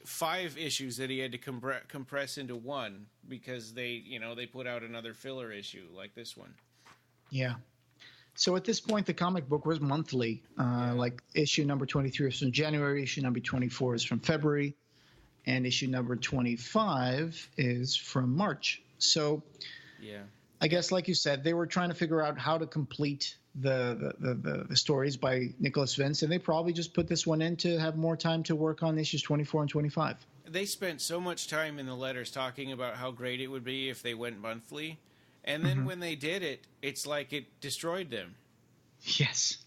5 issues that he had to compress into one because they put out another filler issue like this one. Yeah. So at this point, the comic book was monthly. Like issue number 23 is from January, issue number 24 is from February, and issue number 25 is from March. So I guess, like you said, they were trying to figure out how to complete the stories by Nicholas Vince, and they probably just put this one in to have more time to work on issues 24 and 25. They spent so much time in the letters talking about how great it would be if they went monthly. And then when they did it, it's like it destroyed them. Yes.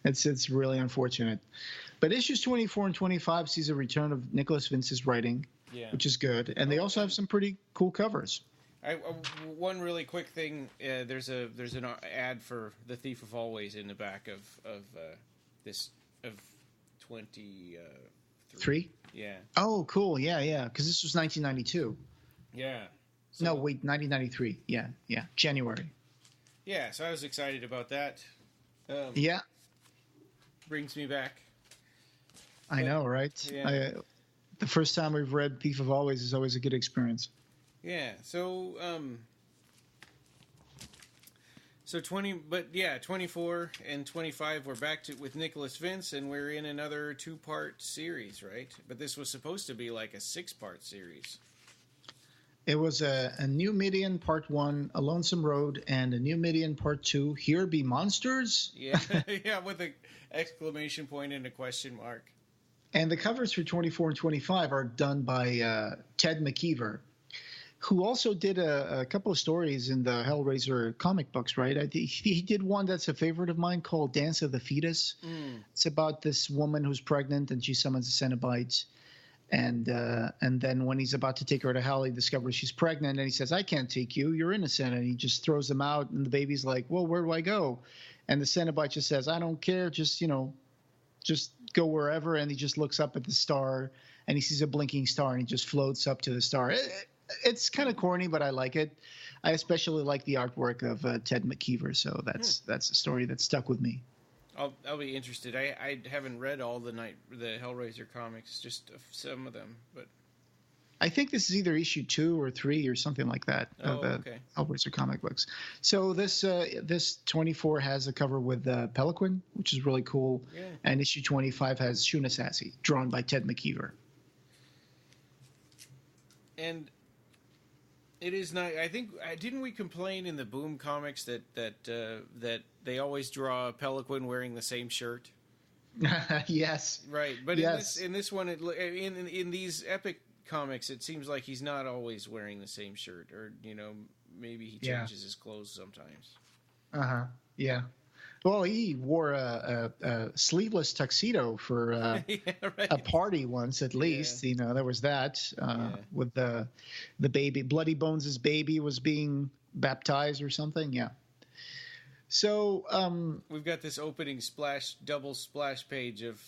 It's really unfortunate. But issues 24 and 25 sees a return of Nicholas Vince's writing, which is good. And they also have some pretty cool covers. One really quick thing, there's an ad for The Thief of Always in the back of 23. Yeah. Oh, cool. Yeah. Because this was 1992. Yeah. So, no, wait, 1993. Yeah, January. Yeah, so I was excited about that. Brings me back. I know, right? Yeah. The first time we've read Thief of Always is always a good experience. Yeah, so 24 and 25 we're back with Nicholas Vince, and we're in another 2-part series, right? But this was supposed to be like a 6-part series. It was a New Midian Part 1, A Lonesome Road, and a New Midian Part 2, Here Be Monsters? Yeah, with an exclamation point and a question mark. And the covers for 24 and 25 are done by Ted McKeever, who also did a couple of stories in the Hellraiser comic books, right? He did one that's a favorite of mine called Dance of the Fetus. It's about this woman who's pregnant and she summons a Cenobite. And then when he's about to take her to hell, he discovers she's pregnant, and he says, "I can't take you. You're innocent." And he just throws them out, and the baby's like, "Well, where do I go?" and the Cenobite just says, "I don't care, just just go wherever," and he just looks up at the star, and he sees a blinking star, and he just floats up to the star. It's kind of corny, but I like it. I especially like the artwork of Ted McKeever, so that's a story that stuck with me. I'll be interested. I haven't read all the Hellraiser comics, just some of them, but I think this is either issue 2 or 3 or something like that of Hellraiser comic books. So this 24 has a cover with Peliquin, which is really cool, and issue 25 has Shuna Sassy, drawn by Ted McKeever. And it is not. I think didn't we complain in the Boom comics that they always draw Peliquin wearing the same shirt? Yes. Right, but yes. in this one, in these epic comics, it seems like he's not always wearing the same shirt, or maybe he changes his clothes sometimes. Yeah. Well, he wore a sleeveless tuxedo for a party once, at least. There was that with the baby. Bloody Bones' baby was being baptized or something. Yeah. So we've got this opening double splash page of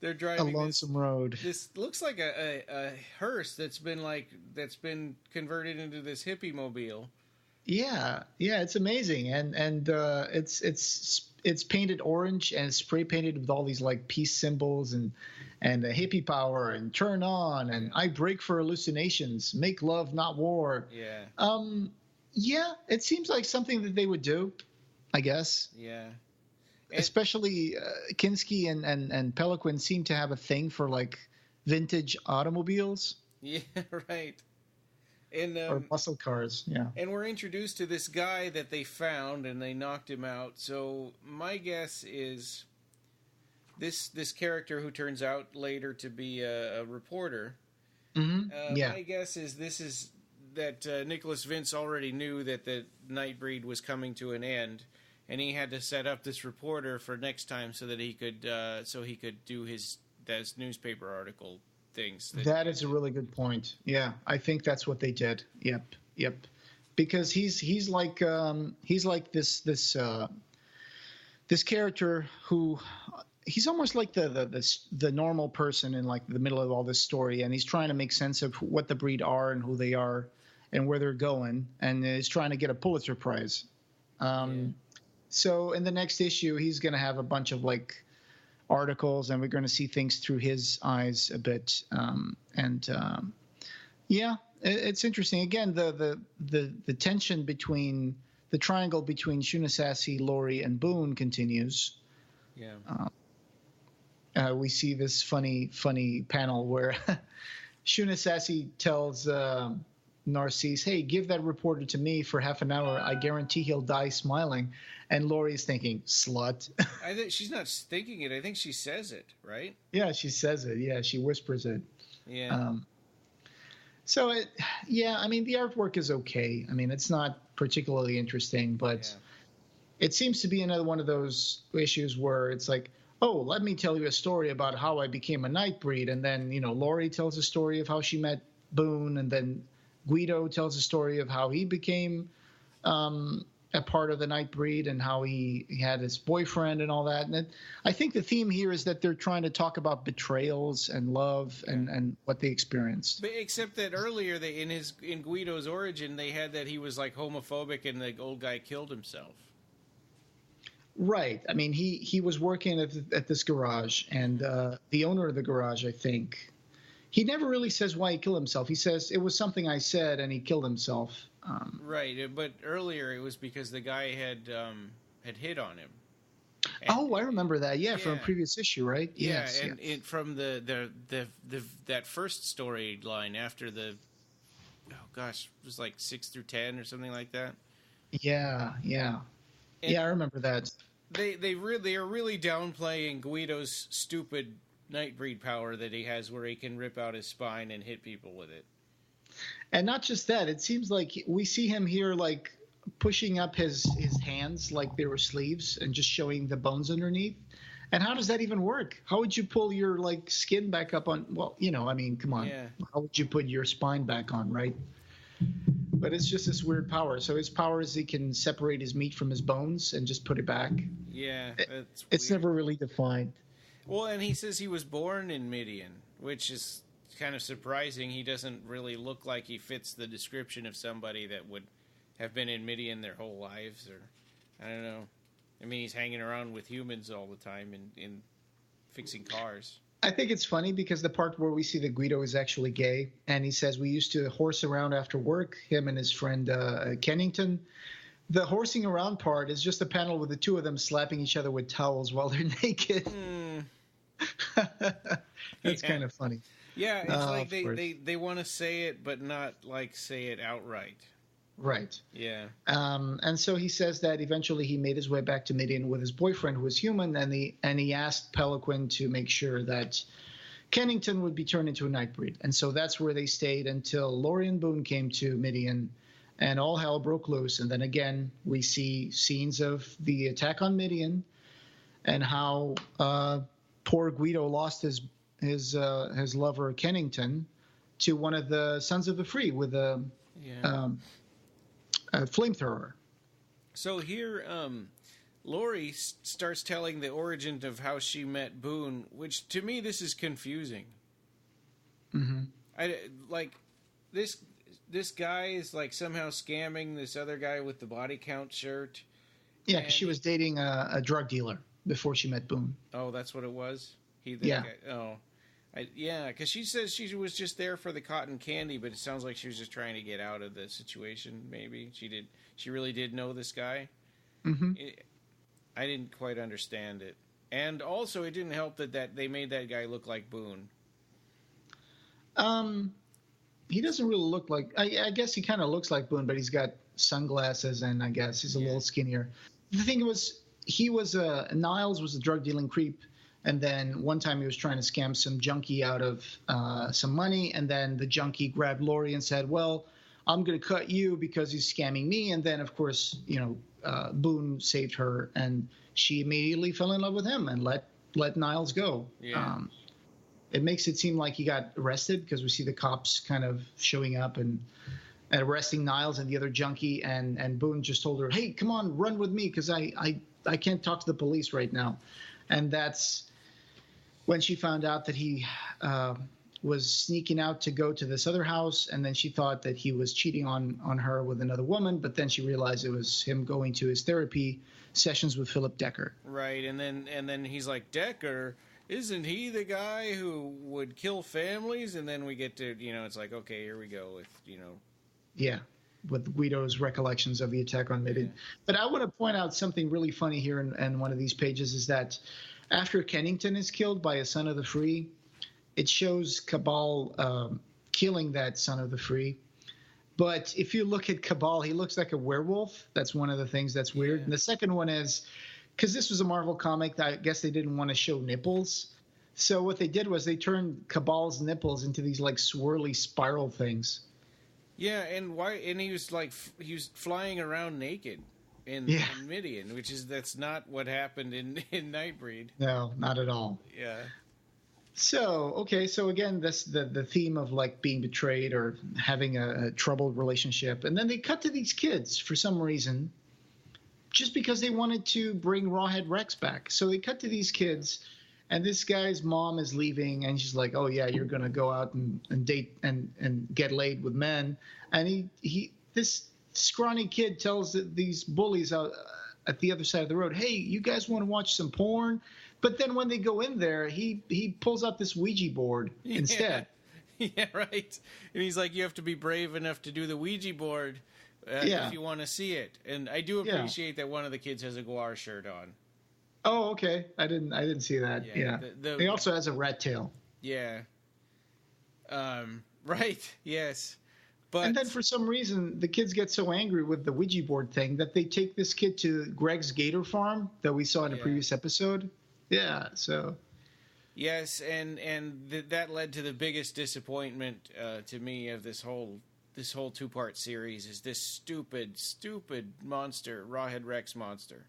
they're driving a lonesome road. This looks like a hearse that's been converted into this hippie mobile. Yeah, it's amazing, and it's painted orange and spray painted with all these like peace symbols and the hippie power and turn on and I break for hallucinations, make love not war. Yeah, it seems like something that they would do, I guess. Yeah, especially Kinski and Peliquin seem to have a thing for like vintage automobiles. Yeah, right. And, or muscle cars, yeah. And we're introduced to this guy that they found, and they knocked him out. So my guess is this character who turns out later to be a reporter. Mm-hmm. My guess is that Nicholas Vince already knew that the Nightbreed was coming to an end, and he had to set up this reporter for next time so that he could do his newspaper article things. That is a really good point. Yeah, I think that's what they did. Yep. Because he's like this character who he's almost like the normal person in like the middle of all this story, and he's trying to make sense of what the breed are and who they are and where they're going, and is trying to get a Pulitzer Prize. So in the next issue, he's going to have a bunch of like articles, and we're going to see things through his eyes a bit. It's interesting. Again, the tension between the triangle between Shuna Sassy, Laurie, and Boone continues. Yeah. We see this funny panel where Shuna Sassy tells Narcisse, "Hey, give that reporter to me for half an hour. I guarantee he'll die smiling." And Laurie's thinking, "Slut." I think she's not thinking it. I think she says it, right? Yeah, she says it. Yeah, she whispers it. Yeah. I mean, the artwork is okay. I mean, it's not particularly interesting, but it seems to be another one of those issues where it's like, oh, let me tell you a story about how I became a Nightbreed. And then, Laurie tells a story of how she met Boone, and then Guido tells a story of how he became a part of the Nightbreed and how he had his boyfriend and all that. And I think the theme here is that they're trying to talk about betrayals and love and what they experienced. But except that earlier, in Guido's origin, they had that he was like homophobic and the old guy killed himself. Right. I mean, he was working at this garage, and the owner of the garage, I think, he never really says why he killed himself. He says it was something I said, and he killed himself. Right, but earlier it was because the guy had hit on him. I remember that. Yeah, from a previous issue, right? Yeah, yes. From that first storyline after it was like 6 through 10 or something like that. Yeah. And I remember that. They are really downplaying Guido's stupid Nightbreed power that he has, where he can rip out his spine and hit people with it. And not just that, it seems like we see him here like pushing up his hands like they were sleeves and just showing the bones underneath. And how does that even work? How would you pull your like skin back up on? Well, I mean, come on. Yeah. How would you put your spine back on, right? but it's just this weird power. So his power is he can separate his meat from his bones and just put it back. Yeah, it's never really defined. Well, and he says he was born in Midian, which is kind of surprising. He doesn't really look like he fits the description of somebody that would have been in Midian their whole lives, or I don't know. I mean, he's hanging around with humans all the time in fixing cars. I think it's funny because the part where we see that Guido is actually gay, and he says we used to horse around after work, him and his friend Kennington. The horsing around part is just a panel with the two of them slapping each other with towels while they're naked. That's kind of funny. Yeah, it's like they want to say it, but not like say it outright. Right. Yeah. And so he says that eventually he made his way back to Midian with his boyfriend, who was human, and he asked Peliquin to make sure that Kennington would be turned into a Nightbreed. And so that's where they stayed until Lorien Boone came to Midian, and all hell broke loose. And then again, we see scenes of the attack on Midian and how poor Guido lost his lover Kennington to one of the Sons of the Free with a flamethrower. So here, Lori starts telling the origin of how she met Boone, which to me this is confusing. Mm-hmm. I like this guy is like somehow scamming this other guy with the body count shirt. Yeah, because she was dating a drug dealer before she met Boone. Oh, that's what it was? Yeah. Because she says she was just there for the cotton candy, but it sounds like she was just trying to get out of the situation. Maybe she really did know this guy. Mm-hmm. I didn't quite understand it, and also it didn't help that they made that guy look like Boone. He doesn't really look like. I guess he kind of looks like Boone, but he's got sunglasses, and I guess he's a little skinnier. The thing was, Niles was a drug dealing creep. And then one time he was trying to scam some junkie out of some money. And then the junkie grabbed Lori and said, well, I'm going to cut you because he's scamming me. And then, of course, Boone saved her. And she immediately fell in love with him and let Niles go. Yeah. It makes it seem like he got arrested because we see the cops kind of showing up and arresting Niles and the other junkie. And Boone just told her, hey, come on, run with me because I can't talk to the police right now. And that's when she found out that he was sneaking out to go to this other house, and then she thought that he was cheating on her with another woman, but then she realized it was him going to his therapy sessions with Philip Decker. Right, and then he's like, Decker, isn't he the guy who would kill families? And then we get to, it's like, okay, here we go with, Yeah, with Guido's recollections of the attack on Midian. Yeah. But I want to point out something really funny here in one of these pages is that after Kennington is killed by a Son of the Free, it shows Cabal killing that Son of the Free. But if you look at Cabal, he looks like a werewolf. That's one of the things that's weird. Yeah. And the second one is, because this was a Marvel comic, I guess they didn't want to show nipples. So what they did was they turned Cabal's nipples into these like swirly spiral things. Yeah, and why? And he was flying around naked in Midian, that's not what happened in Nightbreed. No, not at all. Yeah. So again, this the theme of like being betrayed or having a troubled relationship, and then they cut to these kids for some reason, just because they wanted to bring Rawhead Rex back. So they cut to these kids. And this guy's mom is leaving, and she's like, "Oh yeah, you're gonna go out and date and get laid with men." And this scrawny kid tells these bullies out at the other side of the road, "Hey, you guys want to watch some porn?" But then when they go in there, he pulls out this Ouija board instead. Yeah, right. And he's like, "You have to be brave enough to do the Ouija board if you want to see it." And I do appreciate that one of the kids has a Guar shirt on. Oh, okay. I didn't see that. Yeah. He also has a rat tail. Yeah. Right. Yes. And then for some reason, the kids get so angry with the Ouija board thing that they take this kid to Greg's Gator Farm that we saw in a previous episode. Yeah. So. Yes, and that led to the biggest disappointment to me of this whole 2-part series is this stupid monster, Rawhead Rex monster.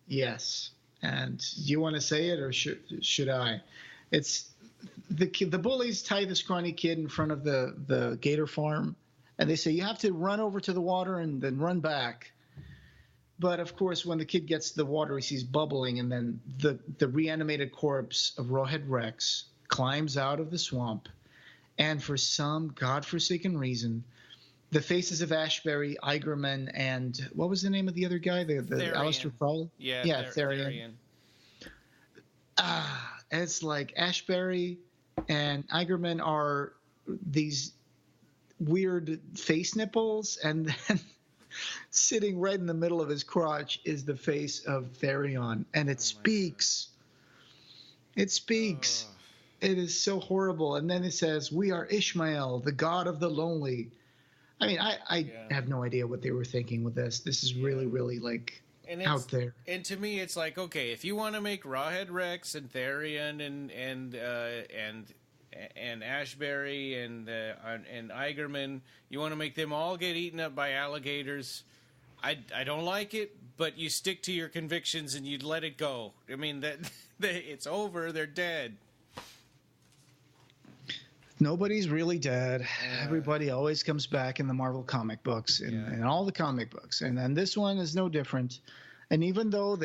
Yes. And do you want to say it or should I? It's the bullies tie the scrawny kid in front of the gator farm, And they say, you have to run over to the water and then run back. But, of course, when the kid gets to the water, he sees bubbling, and then the reanimated corpse of Rawhead Rex climbs out of the swamp. And for some godforsaken reason, the faces of Ashbury, Eigerman, and what was the name of the other guy? The Aleister Crowley? Yeah, Therian. It's like Ashbury and Eigerman are these weird face nipples, and then sitting right in the middle of his crotch is the face of Therion, and it speaks. It speaks. It is so horrible. And then it says, "We are Ishmael, the god of the lonely." I mean, I have no idea what they were thinking with this. This is really, really like out there. And to me, it's like, okay, if you want to make Rawhead Rex and Therion and Ashbury and Eigerman, you want to make them all get eaten up by alligators. I don't like it, but you stick to your convictions and you let it go. I mean, it's over. They're dead. Nobody's really dead. Everybody always comes back in the Marvel comic books, in all the comic books. And then this one is no different. And even though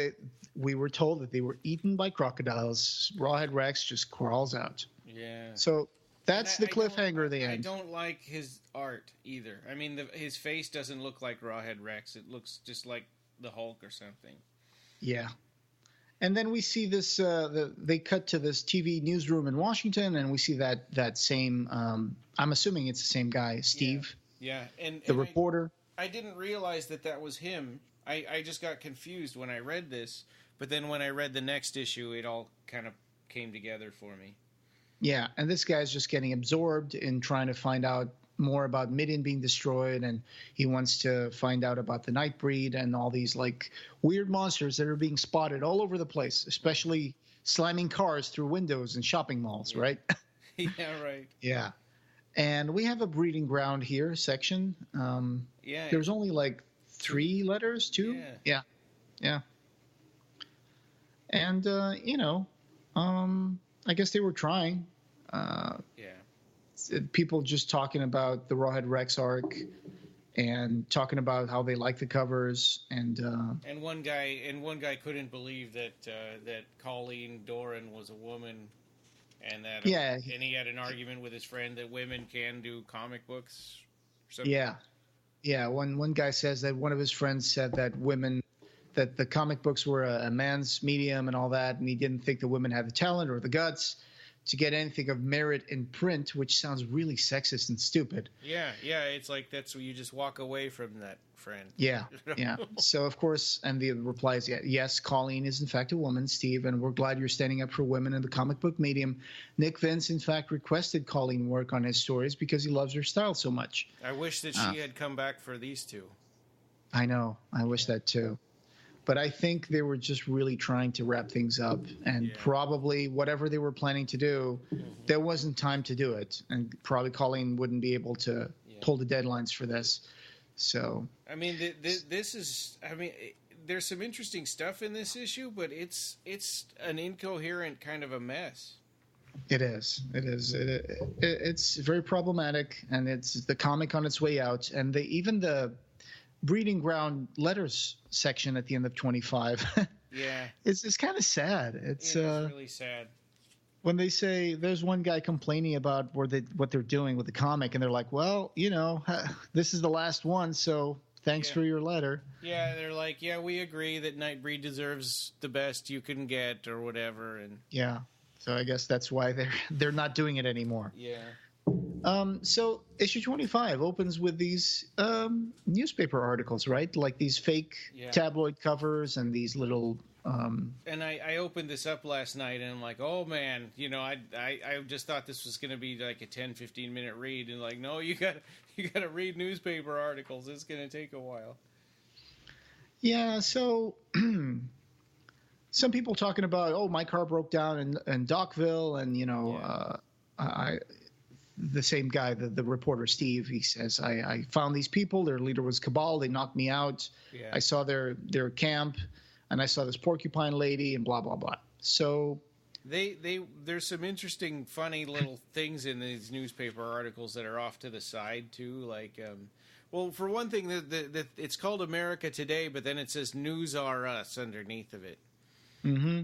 we were told that they were eaten by crocodiles, Rawhead Rex just crawls out. Yeah. So that's the cliffhanger of the end. I don't like his art either. I mean, his face doesn't look like Rawhead Rex. It looks just like the Hulk or something. Yeah. And then we see this. They cut to this TV newsroom in Washington, and we see that same. I'm assuming it's the same guy, Steve. Yeah, and the reporter. I didn't realize that was him. I just got confused when I read this, but then when I read the next issue, it all kind of came together for me. Yeah, and this guy's just getting absorbed in trying to find out more about Midian being destroyed, and he wants to find out about the Nightbreed and all these like weird monsters that are being spotted all over the place, especially slamming cars through windows in shopping malls, right? Yeah, right. Yeah. And we have a breeding ground here section. There's only like 3 letters, 2? Yeah. And, I guess they were trying. People just talking about the Rawhead Rex arc and talking about how they like the covers and one guy couldn't believe that Colleen Doran was a woman, and that and he had an argument with his friend that women can do comic books or something. One guy says that one of his friends said that the comic books were a man's medium and all that, and he didn't think the women had the talent or the guts to get anything of merit in print, which sounds really sexist and stupid. Yeah, it's like that's where you just walk away from that friend. Yeah. So, of course, and the reply is, yes, Colleen is in fact a woman, Steve, and we're glad you're standing up for women in the comic book medium. Nick Vince, in fact, requested Colleen work on his stories because he loves her style so much. I wish that she had come back for these 2. I know. I wish that too. But I think they were just really trying to wrap things up, and probably whatever they were planning to do, there wasn't time to do it, and probably Colleen wouldn't be able to pull the deadlines for this. So I mean, this is. I mean, there's some interesting stuff in this issue, but it's an incoherent kind of a mess. It is. It's very problematic, and it's the comic on its way out, and even the breeding ground letters section at the end of 25 it's kind of sad. It's really sad when they say there's one guy complaining about what they're doing with the comic, and they're like, well, this is the last one, so thanks for your letter. They're like, we agree that Nightbreed deserves the best you can get or whatever. And so I guess that's why they're not doing it anymore. So issue 25 opens with these newspaper articles, right? Like these fake tabloid covers and these little. And I opened this up last night, and I'm like, oh man, I just thought this was going to be like a 10-15 minute read, and like, no, you got to read newspaper articles. It's going to take a while. Yeah. So some people talking about, my car broke down in Dockville, and the same guy, the reporter Steve, he says, I found these people. Their leader was Cabal. They knocked me out. I saw their camp, and I saw this porcupine lady, and blah, blah, blah. So There's some interesting, funny little things in these newspaper articles that are off to the side too. Like, well, for one thing, the it's called America Today, but then it says "News R Us" underneath of it. Mm-hmm.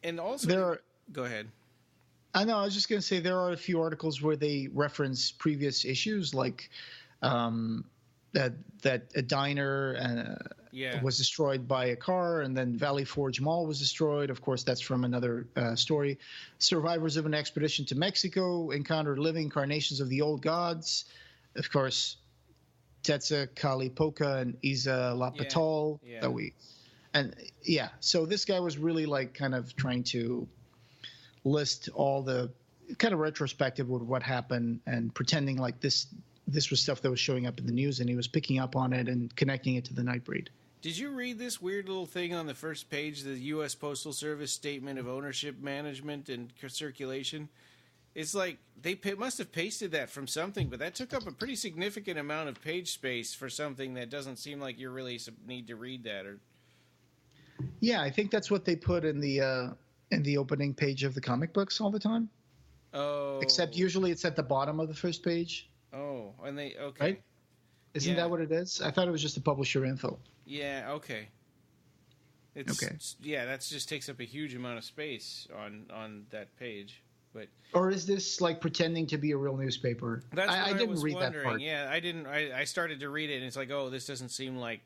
And also, go ahead. I know. I was just going to say there are a few articles where they reference previous issues, like that a diner was destroyed by a car, and then Valley Forge Mall was destroyed. Of course, that's from another story. Survivors of an expedition to Mexico encountered living incarnations of the old gods. Of course, Tetzalcoatl and Iztapalapa so this guy was really like kind of trying to list all the kind of retrospective with what happened and pretending like this was stuff that was showing up in the news, and he was picking up on it and connecting it to the Nightbreed. Did you read this weird little thing on the first page, the U.S. Postal Service Statement of Ownership, Management, and Circulation? It's like they must have pasted that from something, but that took up a pretty significant amount of page space for something that doesn't seem like you really need to read that. Yeah, I think that's what they put in the opening page of the comic books all the time. Oh. Except usually it's at the bottom of the first page. Oh, and okay. Right? Isn't that what it is? I thought it was just the publisher info. Yeah, okay. Okay. Yeah, that just takes up a huge amount of space on that page. Or is this like pretending to be a real newspaper? That's what I didn't was read wondering. that part. Yeah, I didn't. I started to read it, and it's like, oh, this doesn't seem like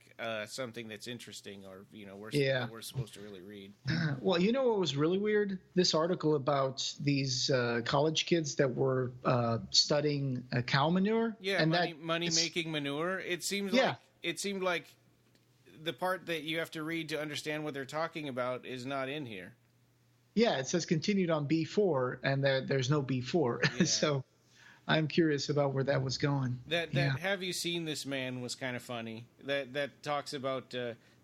something that's interesting, or we're supposed to really read. Well, you know what was really weird? This article about these college kids that were studying cow manure. Yeah, and money making manure. It seemed like the part that you have to read to understand what they're talking about is not in here. Yeah, it says continued on B4, and there's no B4. Yeah. So I'm curious about where that was going. That Have you seen this man was kind of funny. That talks about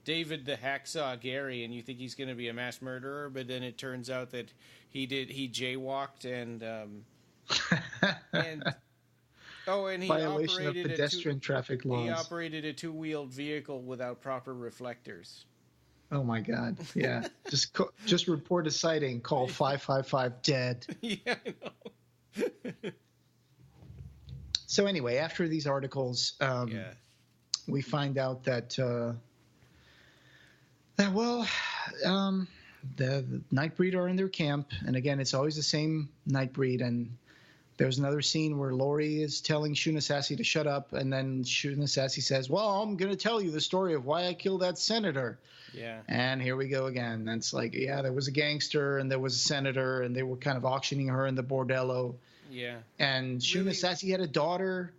David the Hacksaw Gary, and you think he's going to be a mass murderer, but then it turns out that he jaywalked and he violation operated of pedestrian traffic laws. He operated a two-wheeled vehicle without proper reflectors. Oh my God! Yeah, just report a sighting. Call 555 dead. Yeah, I know. So anyway, after these articles, we find out that the Nightbreed are in their camp, and again, it's always the same Nightbreed. And there's another scene where Laurie is telling Shuna Sassy to shut up, and then Shuna Sassy says, "Well, I'm going to tell you the story of why I killed that senator." Yeah. And here we go again. And it's like, there was a gangster and there was a senator, and they were kind of auctioning her in the bordello. Yeah. And Shuna Sassy had a daughter.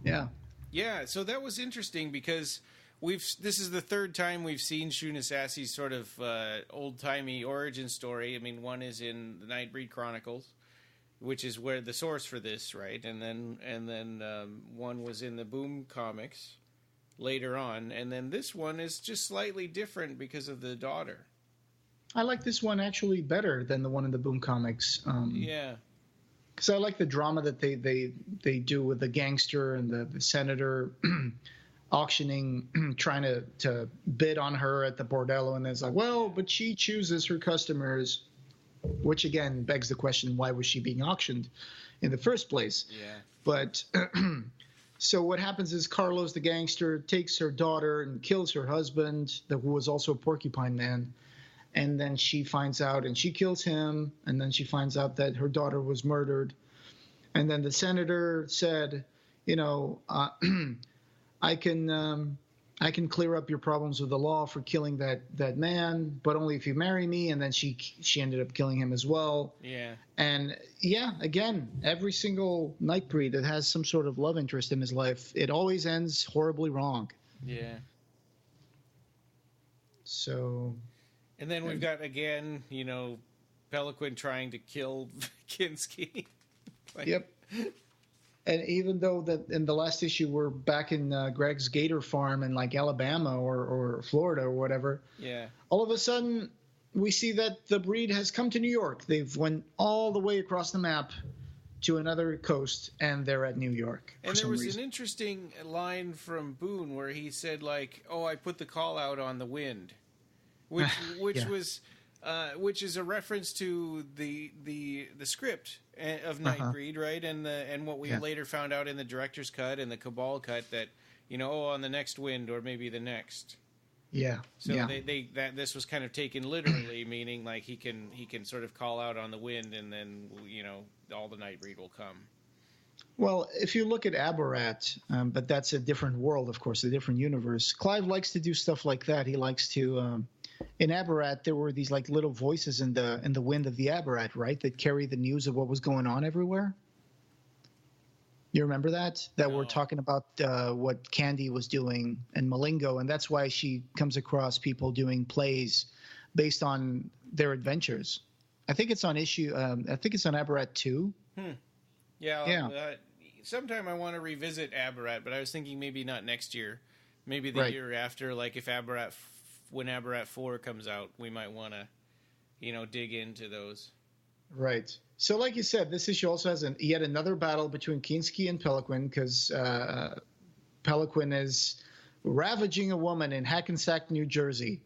Yeah. Yeah, so that was interesting because this is the third time we've seen Shuna Sassy's sort of old-timey origin story. I mean, one is in the Nightbreed Chronicles, which is where the source for this, right? And then one was in the Boom comics later on, and then this one is just slightly different because of the daughter. I like this one actually better than the one in the Boom comics. Yeah, because I like the drama that they do with the gangster and the senator auctioning, trying to bid on her at the bordello, and it's like, well, but she chooses her customers, which again begs the question, why was she being auctioned in the first place? Yeah, but. So what happens is Carlos the gangster takes her daughter and kills her husband, who was also a porcupine man. And then she finds out and she kills him. And then she finds out that her daughter was murdered. And then the senator said, I can clear up your problems with the law for killing that man, but only if you marry me. And then she ended up killing him as well. Yeah. And again, every single Nightbreed that has some sort of love interest in his life, it always ends horribly wrong. Yeah. So. And then we've got, again, Peliquin trying to kill Kinski. Yep. And even though that in the last issue we're back in Greg's gator farm in like Alabama or Florida or whatever, all of a sudden we see that the breed has come to New York. They've went all the way across the map to another coast, and they're at New York. And there was an interesting line from Boone where he said, like, "Oh, I put the call out on the wind," which was which is a reference to the script of Nightbreed, right? And what we later found out in the director's cut and the Cabal cut that, on the next wind or maybe the next. Yeah. So this was kind of taken literally, meaning like he can sort of call out on the wind, and then all the Nightbreed will come. Well, if you look at Aberrat, but that's a different world, of course, a different universe. Clive likes to do stuff like that. He likes to. In Aberrat, there were these like little voices in the wind of the Aberrat, right, that carry the news of what was going on everywhere. You remember that? That No. We're talking about what Candy was doing in Malingo, and that's why she comes across people doing plays based on their adventures. I think it's on Aberrat 2. Yeah. Sometime I want to revisit Aberrat, but I was thinking maybe not next year, maybe the year after. Like if when Aberrat 4 comes out, we might want to, dig into those. Right. So, like you said, this issue also has yet another battle between Kinski and Peliquin, because Peliquin is ravaging a woman in Hackensack, New Jersey.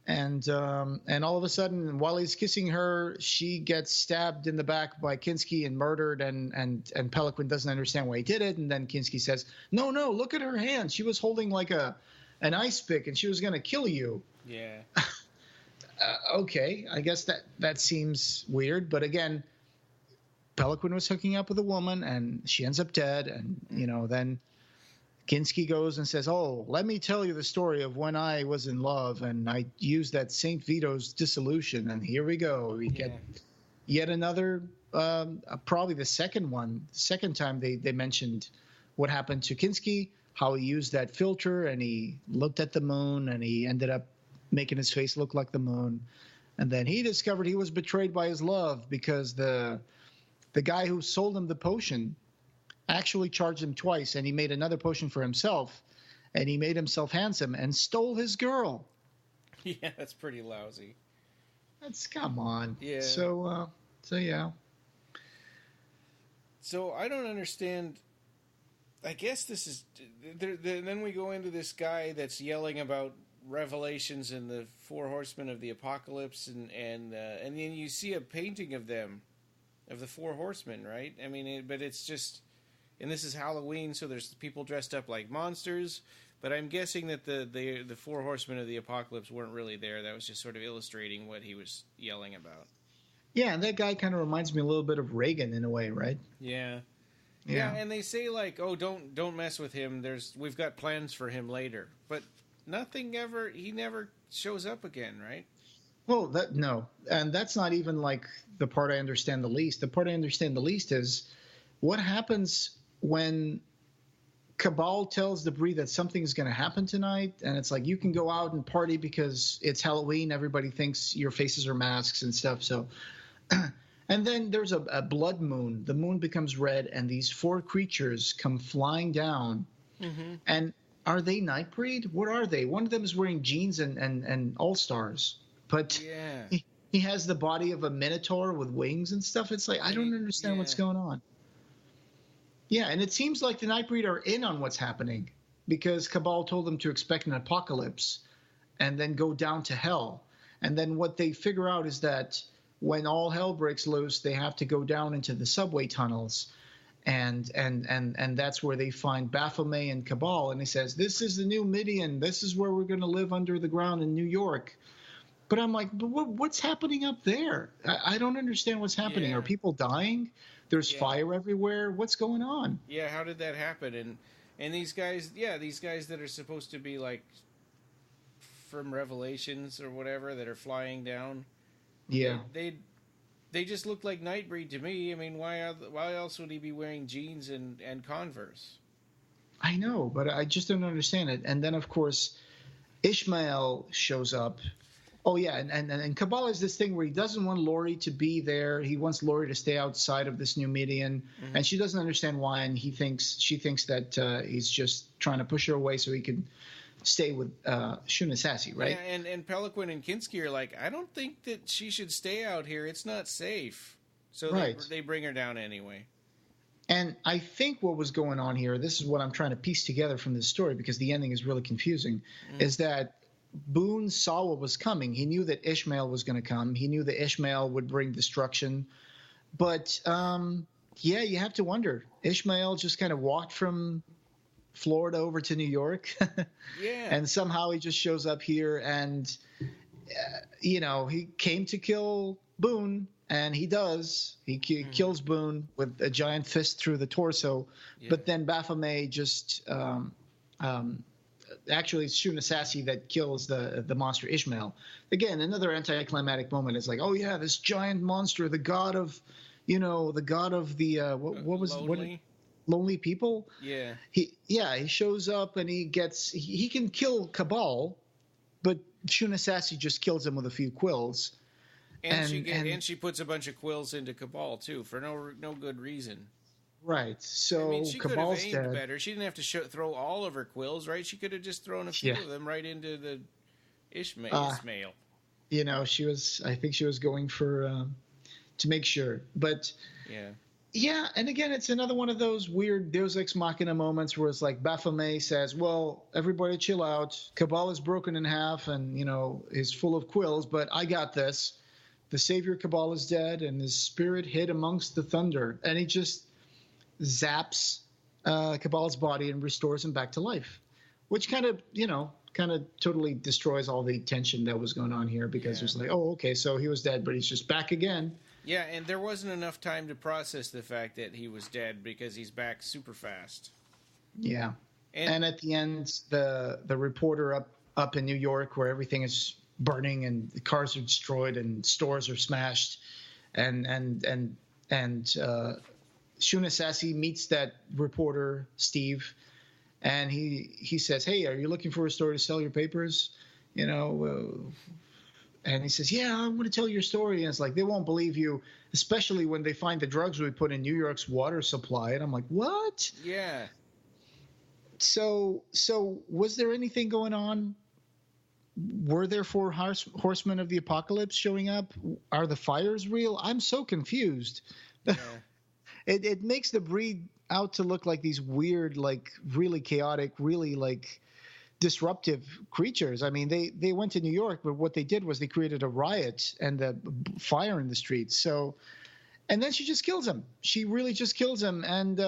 And all of a sudden, while he's kissing her, she gets stabbed in the back by Kinski and murdered, and Peliquin doesn't understand why he did it. And then Kinski says, no, look at her hand. She was holding like an ice pick, and she was going to kill you. Yeah. Okay, I guess that seems weird. But again, Peliquin was hooking up with a woman, and she ends up dead. And, then Kinski goes and says, oh, let me tell you the story of when I was in love, and I used that St. Vito's dissolution, and here we go. We get yet another, probably the second time they mentioned what happened to Kinski, how he used that filter, and he looked at the moon, and he ended up making his face look like the moon. And then he discovered he was betrayed by his love, because the guy who sold him the potion actually charged him twice, and he made another potion for himself, and he made himself handsome and stole his girl. Yeah, that's pretty lousy. Come on. Yeah. So yeah. So I don't understand. I guess this is. Then we go into this guy that's yelling about revelations in the Four Horsemen of the Apocalypse, and then you see a painting of them, of the Four Horsemen, right? I mean, but it's just. And this is Halloween, so there's people dressed up like monsters. But I'm guessing that the Four Horsemen of the Apocalypse weren't really there. That was just sort of illustrating what he was yelling about. Yeah, and that guy kind of reminds me a little bit of Reagan in a way, right? Yeah. Yeah, and they say like, "Oh, don't mess with him. We've got plans for him later." But he never shows up again, right? Well, no, and that's not even like the part I understand the least. The part I understand the least is what happens when Cabal tells Debris that something's going to happen tonight, and it's like, you can go out and party because it's Halloween. Everybody thinks your faces are masks and stuff. So, and then there's a blood moon. The moon becomes red, and these four creatures come flying down. Mm-hmm. And are they Nightbreed? What are they? One of them is wearing jeans and all-stars, but he has the body of a minotaur with wings and stuff. It's like, I don't understand what's going on. Yeah, and it seems like the Nightbreed are in on what's happening, because Cabal told them to expect an apocalypse and then go down to hell. And then what they figure out is that when all hell breaks loose, they have to go down into the subway tunnels. And that's where they find Baphomet and Cabal. And he says, this is the new Midian. This is where we're going to live under the ground in New York. But I'm like, but what's happening up there? I don't understand what's happening. Yeah. Are people dying? There's fire everywhere. What's going on? Yeah, how did that happen? And these guys that are supposed to be like from Revelations or whatever, that are flying down. Yeah. They just look like Nightbreed to me. I mean, why else would he be wearing jeans and Converse? I know, but I just don't understand it. And then, of course, Ishmael shows up. Oh, yeah, and Cabal is this thing where he doesn't want Laurie to be there. He wants Laurie to stay outside of this new Midian, and she doesn't understand why, and she thinks that he's just trying to push her away so he can stay with Shuna Sassy, right? Yeah, and Peliquin and Kinski are like, I don't think that she should stay out here. It's not safe. So they bring her down anyway. And I think what was going on here, this is what I'm trying to piece together from this story, because the ending is really confusing, is that Boone saw what was coming. He knew that Ishmael was going to come. He knew that Ishmael would bring destruction. But, yeah, you have to wonder. Ishmael just kind of walked from Florida over to New York. Yeah. And somehow he just shows up here and, he came to kill Boone, and he does. He kills Boone with a giant fist through the torso. Yeah. But then Baphomet just actually it's Shunasasi that kills the monster Ishmael. Again, another anticlimactic moment. It's like, oh yeah, this giant monster, the god of the what was Lonely? Lonely people. Yeah. He shows up and he can kill Cabal, but Shunasasi just kills him with a few quills. And she puts a bunch of quills into Cabal too for no good reason. Right. So she Cabal's could have aimed dead. better. She didn't have to throw all of her quills, right? She could have just thrown a few of them right into the Ishmael. I think she was going for to make sure. But yeah, and again, it's another one of those weird Deus Ex Machina moments where it's like Baphomet says, well, everybody chill out. Cabal is broken in half and, is full of quills, but I got this. The savior Cabal is dead and his spirit hid amongst the thunder. And he just zaps Cabal's body and restores him back to life, which kind of totally destroys all the tension that was going on here because it was like, oh, okay, so he was dead, but he's just back again. Yeah, and there wasn't enough time to process the fact that he was dead because he's back super fast. Yeah. And at the end, the reporter up in New York where everything is burning and the cars are destroyed and stores are smashed and Shunasasi meets that reporter, Steve, and he says, hey, are you looking for a store to sell your papers? And he says, yeah, I want to tell your story. And it's like, they won't believe you, especially when they find the drugs we put in New York's water supply. And I'm like, what? Yeah. So was there anything going on? Were there 4 horsemen of the apocalypse showing up? Are the fires real? I'm so confused. Yeah. It makes the breed out to look like these weird, like really chaotic, really like disruptive creatures. I mean, they went to New York, but what they did was they created a riot and a fire in the streets. So, and then she just kills him. She really just kills him. And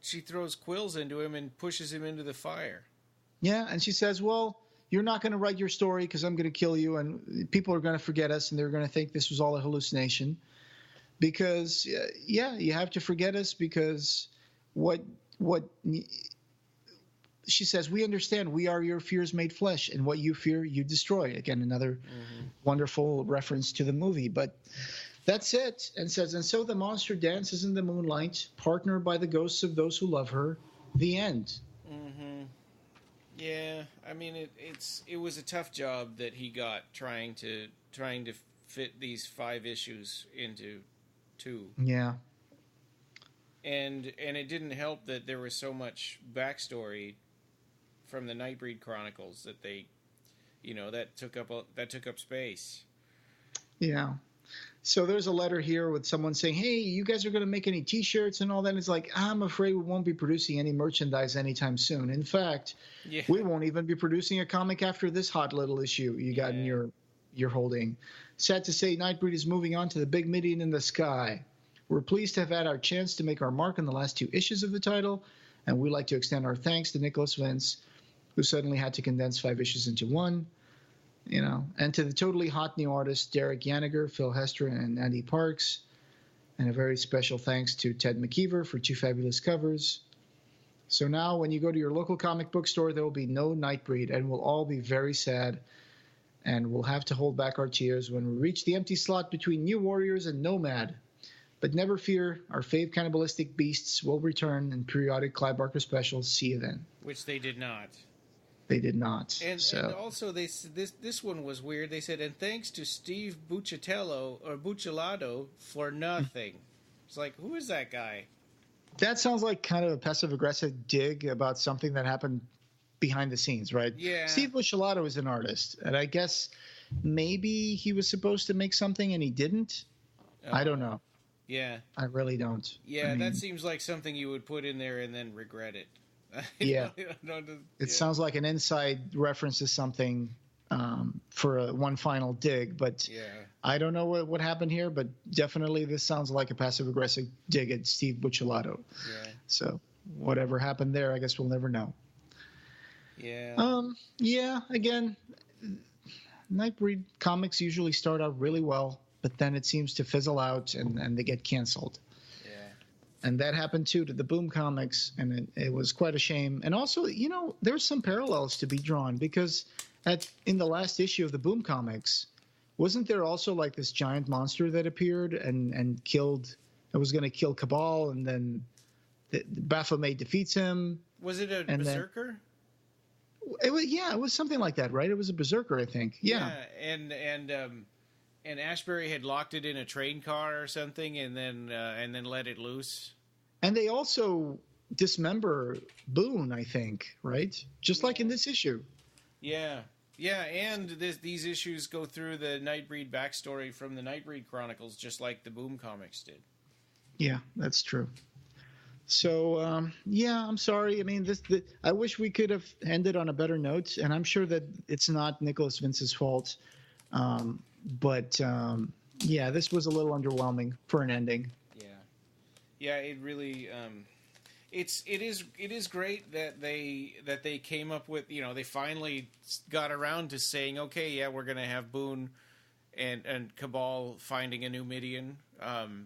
she throws quills into him and pushes him into the fire. Yeah. And she says, well, you're not going to write your story because I'm going to kill you. And people are going to forget us and they're going to think this was all a hallucination. Because, you have to forget us because what she says, we understand we are your fears made flesh and what you fear you destroy. Again, another wonderful reference to the movie. But that's it. And says, and so the monster dances in the moonlight, partnered by the ghosts of those who love her. The end. Mm-hmm. Yeah, I mean, it was a tough job that he got trying to fit these 5 issues into 2. Yeah. And it didn't help that there was so much backstory from the Nightbreed Chronicles that they, that took up space. Yeah. So there's a letter here with someone saying, hey, you guys are going to make any T-shirts and all that. And it's like, I'm afraid we won't be producing any merchandise anytime soon. In fact, we won't even be producing a comic after this hot little issue you got in your holding. Sad to say, Nightbreed is moving on to the big Midian in the sky. We're pleased to have had our chance to make our mark on the last 2 issues of the title, and we'd like to extend our thanks to Nicholas Vince, who suddenly had to condense 5 issues into 1, and to the totally hot new artists, Derek Yaniger, Phil Hester, and Andy Parks, and a very special thanks to Ted McKeever for 2 fabulous covers. So now when you go to your local comic book store, there will be no Nightbreed, and we'll all be very sad. And we'll have to hold back our tears when we reach the empty slot between New Warriors and Nomad. But never fear, our fave cannibalistic beasts will return in periodic Clive Barker specials. See you then. Which they did not. They did not. And also, this one was weird. They said, and thanks to Steve Buccellato for nothing. It's like, who is that guy? That sounds like kind of a passive-aggressive dig about something that happened behind the scenes, right? Yeah. Steve Buccellato is an artist, and I guess maybe he was supposed to make something and he didn't. I don't know. Yeah. I really don't. Yeah, that seems like something you would put in there and then regret it. Yeah. It sounds like an inside reference to something for one final dig. But Yeah. I don't know what happened here, but definitely this sounds like a passive-aggressive dig at Steve Buccellato. Yeah. So whatever happened there, I guess we'll never know. Yeah. Yeah, again, Nightbreed comics usually start out really well, but then it seems to fizzle out and they get canceled. Yeah. And that happened too to the Boom comics, and it was quite a shame. And also, there's some parallels to be drawn, because in the last issue of the Boom comics, wasn't there also like this giant monster that appeared and killed? It was going to kill Cabal, and then Baphomet defeats him. Was it a berserker? It was something like that, right? It was a berserker, I think. Yeah. And Ashbury had locked it in a train car or something, and then let it loose. And they also dismember Boone, I think, right? Just like in this issue. Yeah. Yeah, and these issues go through the Nightbreed backstory from the Nightbreed Chronicles, just like the Boom comics did. Yeah, that's true. So, I'm sorry. I mean, I wish we could have ended on a better note, and I'm sure that it's not Nicholas Vince's fault. But this was a little underwhelming for an ending. Yeah, it really. It is great that they came up with, they finally got around to saying, okay, yeah, we're going to have Boone and Cabal finding a new Midian.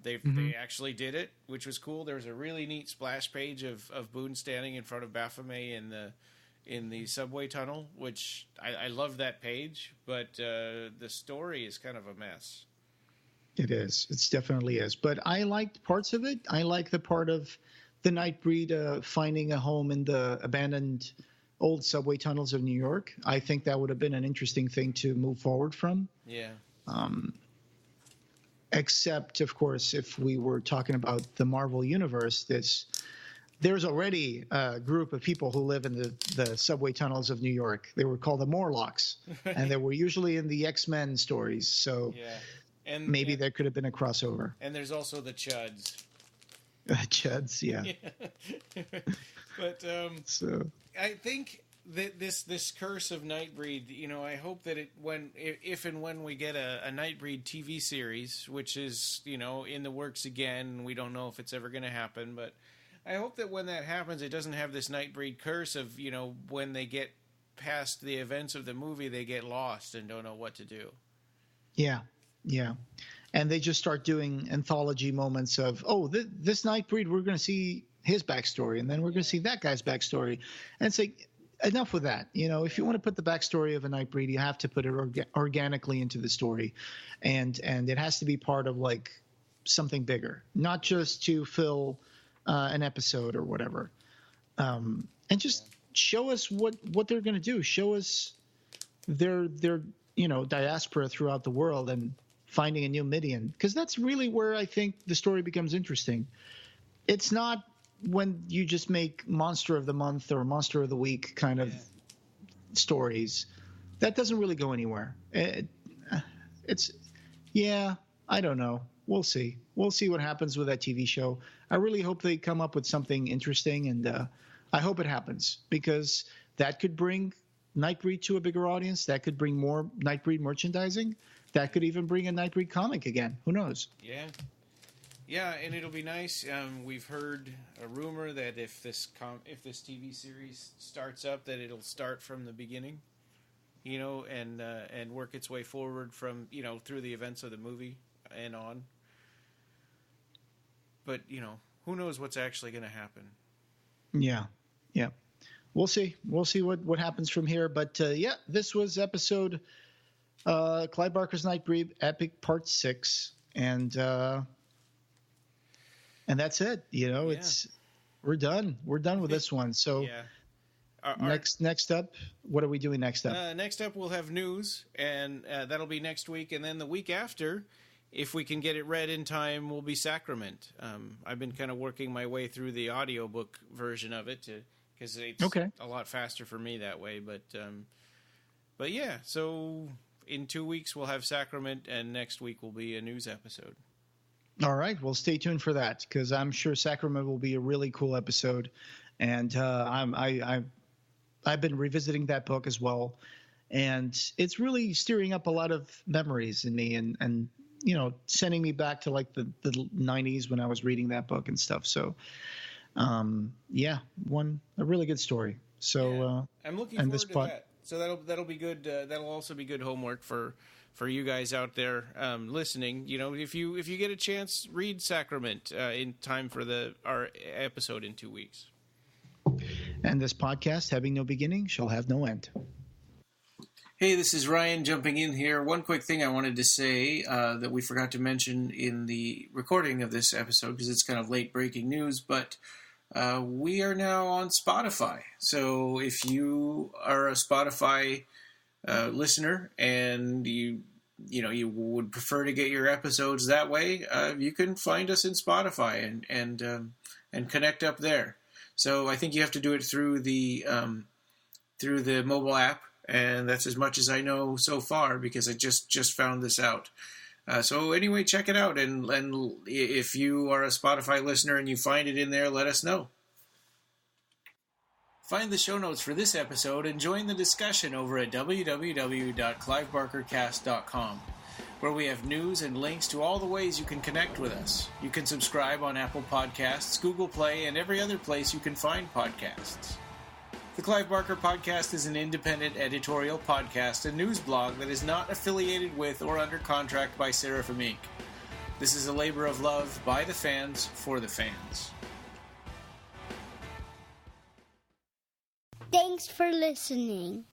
They actually did it, which was cool. There was a really neat splash page of Boone standing in front of Baphomet in the subway tunnel, which I love that page, but the story is kind of a mess. It is. It definitely is. But I liked parts of it. I like the part of the Nightbreed finding a home in the abandoned old subway tunnels of New York. I think that would have been an interesting thing to move forward from. Yeah. Except, of course, if we were talking about the Marvel Universe, there's already a group of people who live in the subway tunnels of New York. They were called the Morlocks, and they were usually in the X-Men stories. So maybe there could have been a crossover. And there's also the Chuds. Chuds, yeah. But so I think that this curse of Nightbreed, I hope that if and when we get a Nightbreed TV series, which is, in the works again, we don't know if it's ever going to happen, but I hope that when that happens, it doesn't have this Nightbreed curse of, when they get past the events of the movie, they get lost and don't know what to do. Yeah. And they just start doing anthology moments of, this Nightbreed, we're going to see his backstory, and then we're going to see that guy's backstory. And it's like, enough with that. If you want to put the backstory of a Nightbreed, you have to put it organically into the story. And it has to be part of like something bigger, not just to fill an episode or whatever. And just show us what they're going to do. Show us their diaspora throughout the world and finding a new Midian, because that's really where I think the story becomes interesting. It's not when you just make Monster of the Month or Monster of the Week kind of stories. That doesn't really go anywhere. I don't know. We'll see. We'll see what happens with that TV show. I really hope they come up with something interesting, and I hope it happens, because that could bring Nightbreed to a bigger audience. That could bring more Nightbreed merchandising. That could even bring a Nightbreed comic again. Who knows? Yeah. Yeah, and it'll be nice. We've heard a rumor that if this TV series starts up, that it'll start from the beginning, and work its way forward from, through the events of the movie and on. But, who knows what's actually going to happen? Yeah. We'll see. We'll see what happens from here. But, this was episode Clive Barker's Nightbreed Epic Part 6. And that's it. We're done. We're done with this one. So next up, what are we doing next up? Next up, we'll have news, and that'll be next week. And then the week after, if we can get it read in time, will be Sacrament. I've been kind of working my way through the audiobook version of it because it's a lot faster for me that way. But yeah, so in 2 weeks we'll have Sacrament, and next week will be a news episode. All right. Well, stay tuned for that, because I'm sure Sacrament will be a really cool episode. And I've been revisiting that book as well. And it's really stirring up a lot of memories in me and sending me back to like the 90s when I was reading that book and stuff. So, a really good story. So I'm looking forward to that. So that'll be good. That'll also be good homework for you guys out there listening. If you get a chance, read Sacrament in time for our episode in 2 weeks. And this podcast, having no beginning, shall have no end. Hey, this is Ryan jumping in here. One quick thing I wanted to say that we forgot to mention in the recording of this episode, because it's kind of late breaking news, but we are now on Spotify. So if you are a Spotify listener and you would prefer to get your episodes that way, you can find us in Spotify and connect up there. So I think you have to do it through the mobile app. And that's as much as I know so far, because I just found this out. So anyway, check it out. And if you are a Spotify listener and you find it in there, let us know. Find the show notes for this episode and join the discussion over at www.clivebarkrcast.com, where we have news and links to all the ways you can connect with us. You can subscribe on Apple Podcasts, Google Play, and every other place you can find podcasts. The Clive Barkr Podcast is an independent editorial podcast and news blog that is not affiliated with or under contract by Seraphim Inc. This is a labor of love by the fans for the fans. Thanks for listening.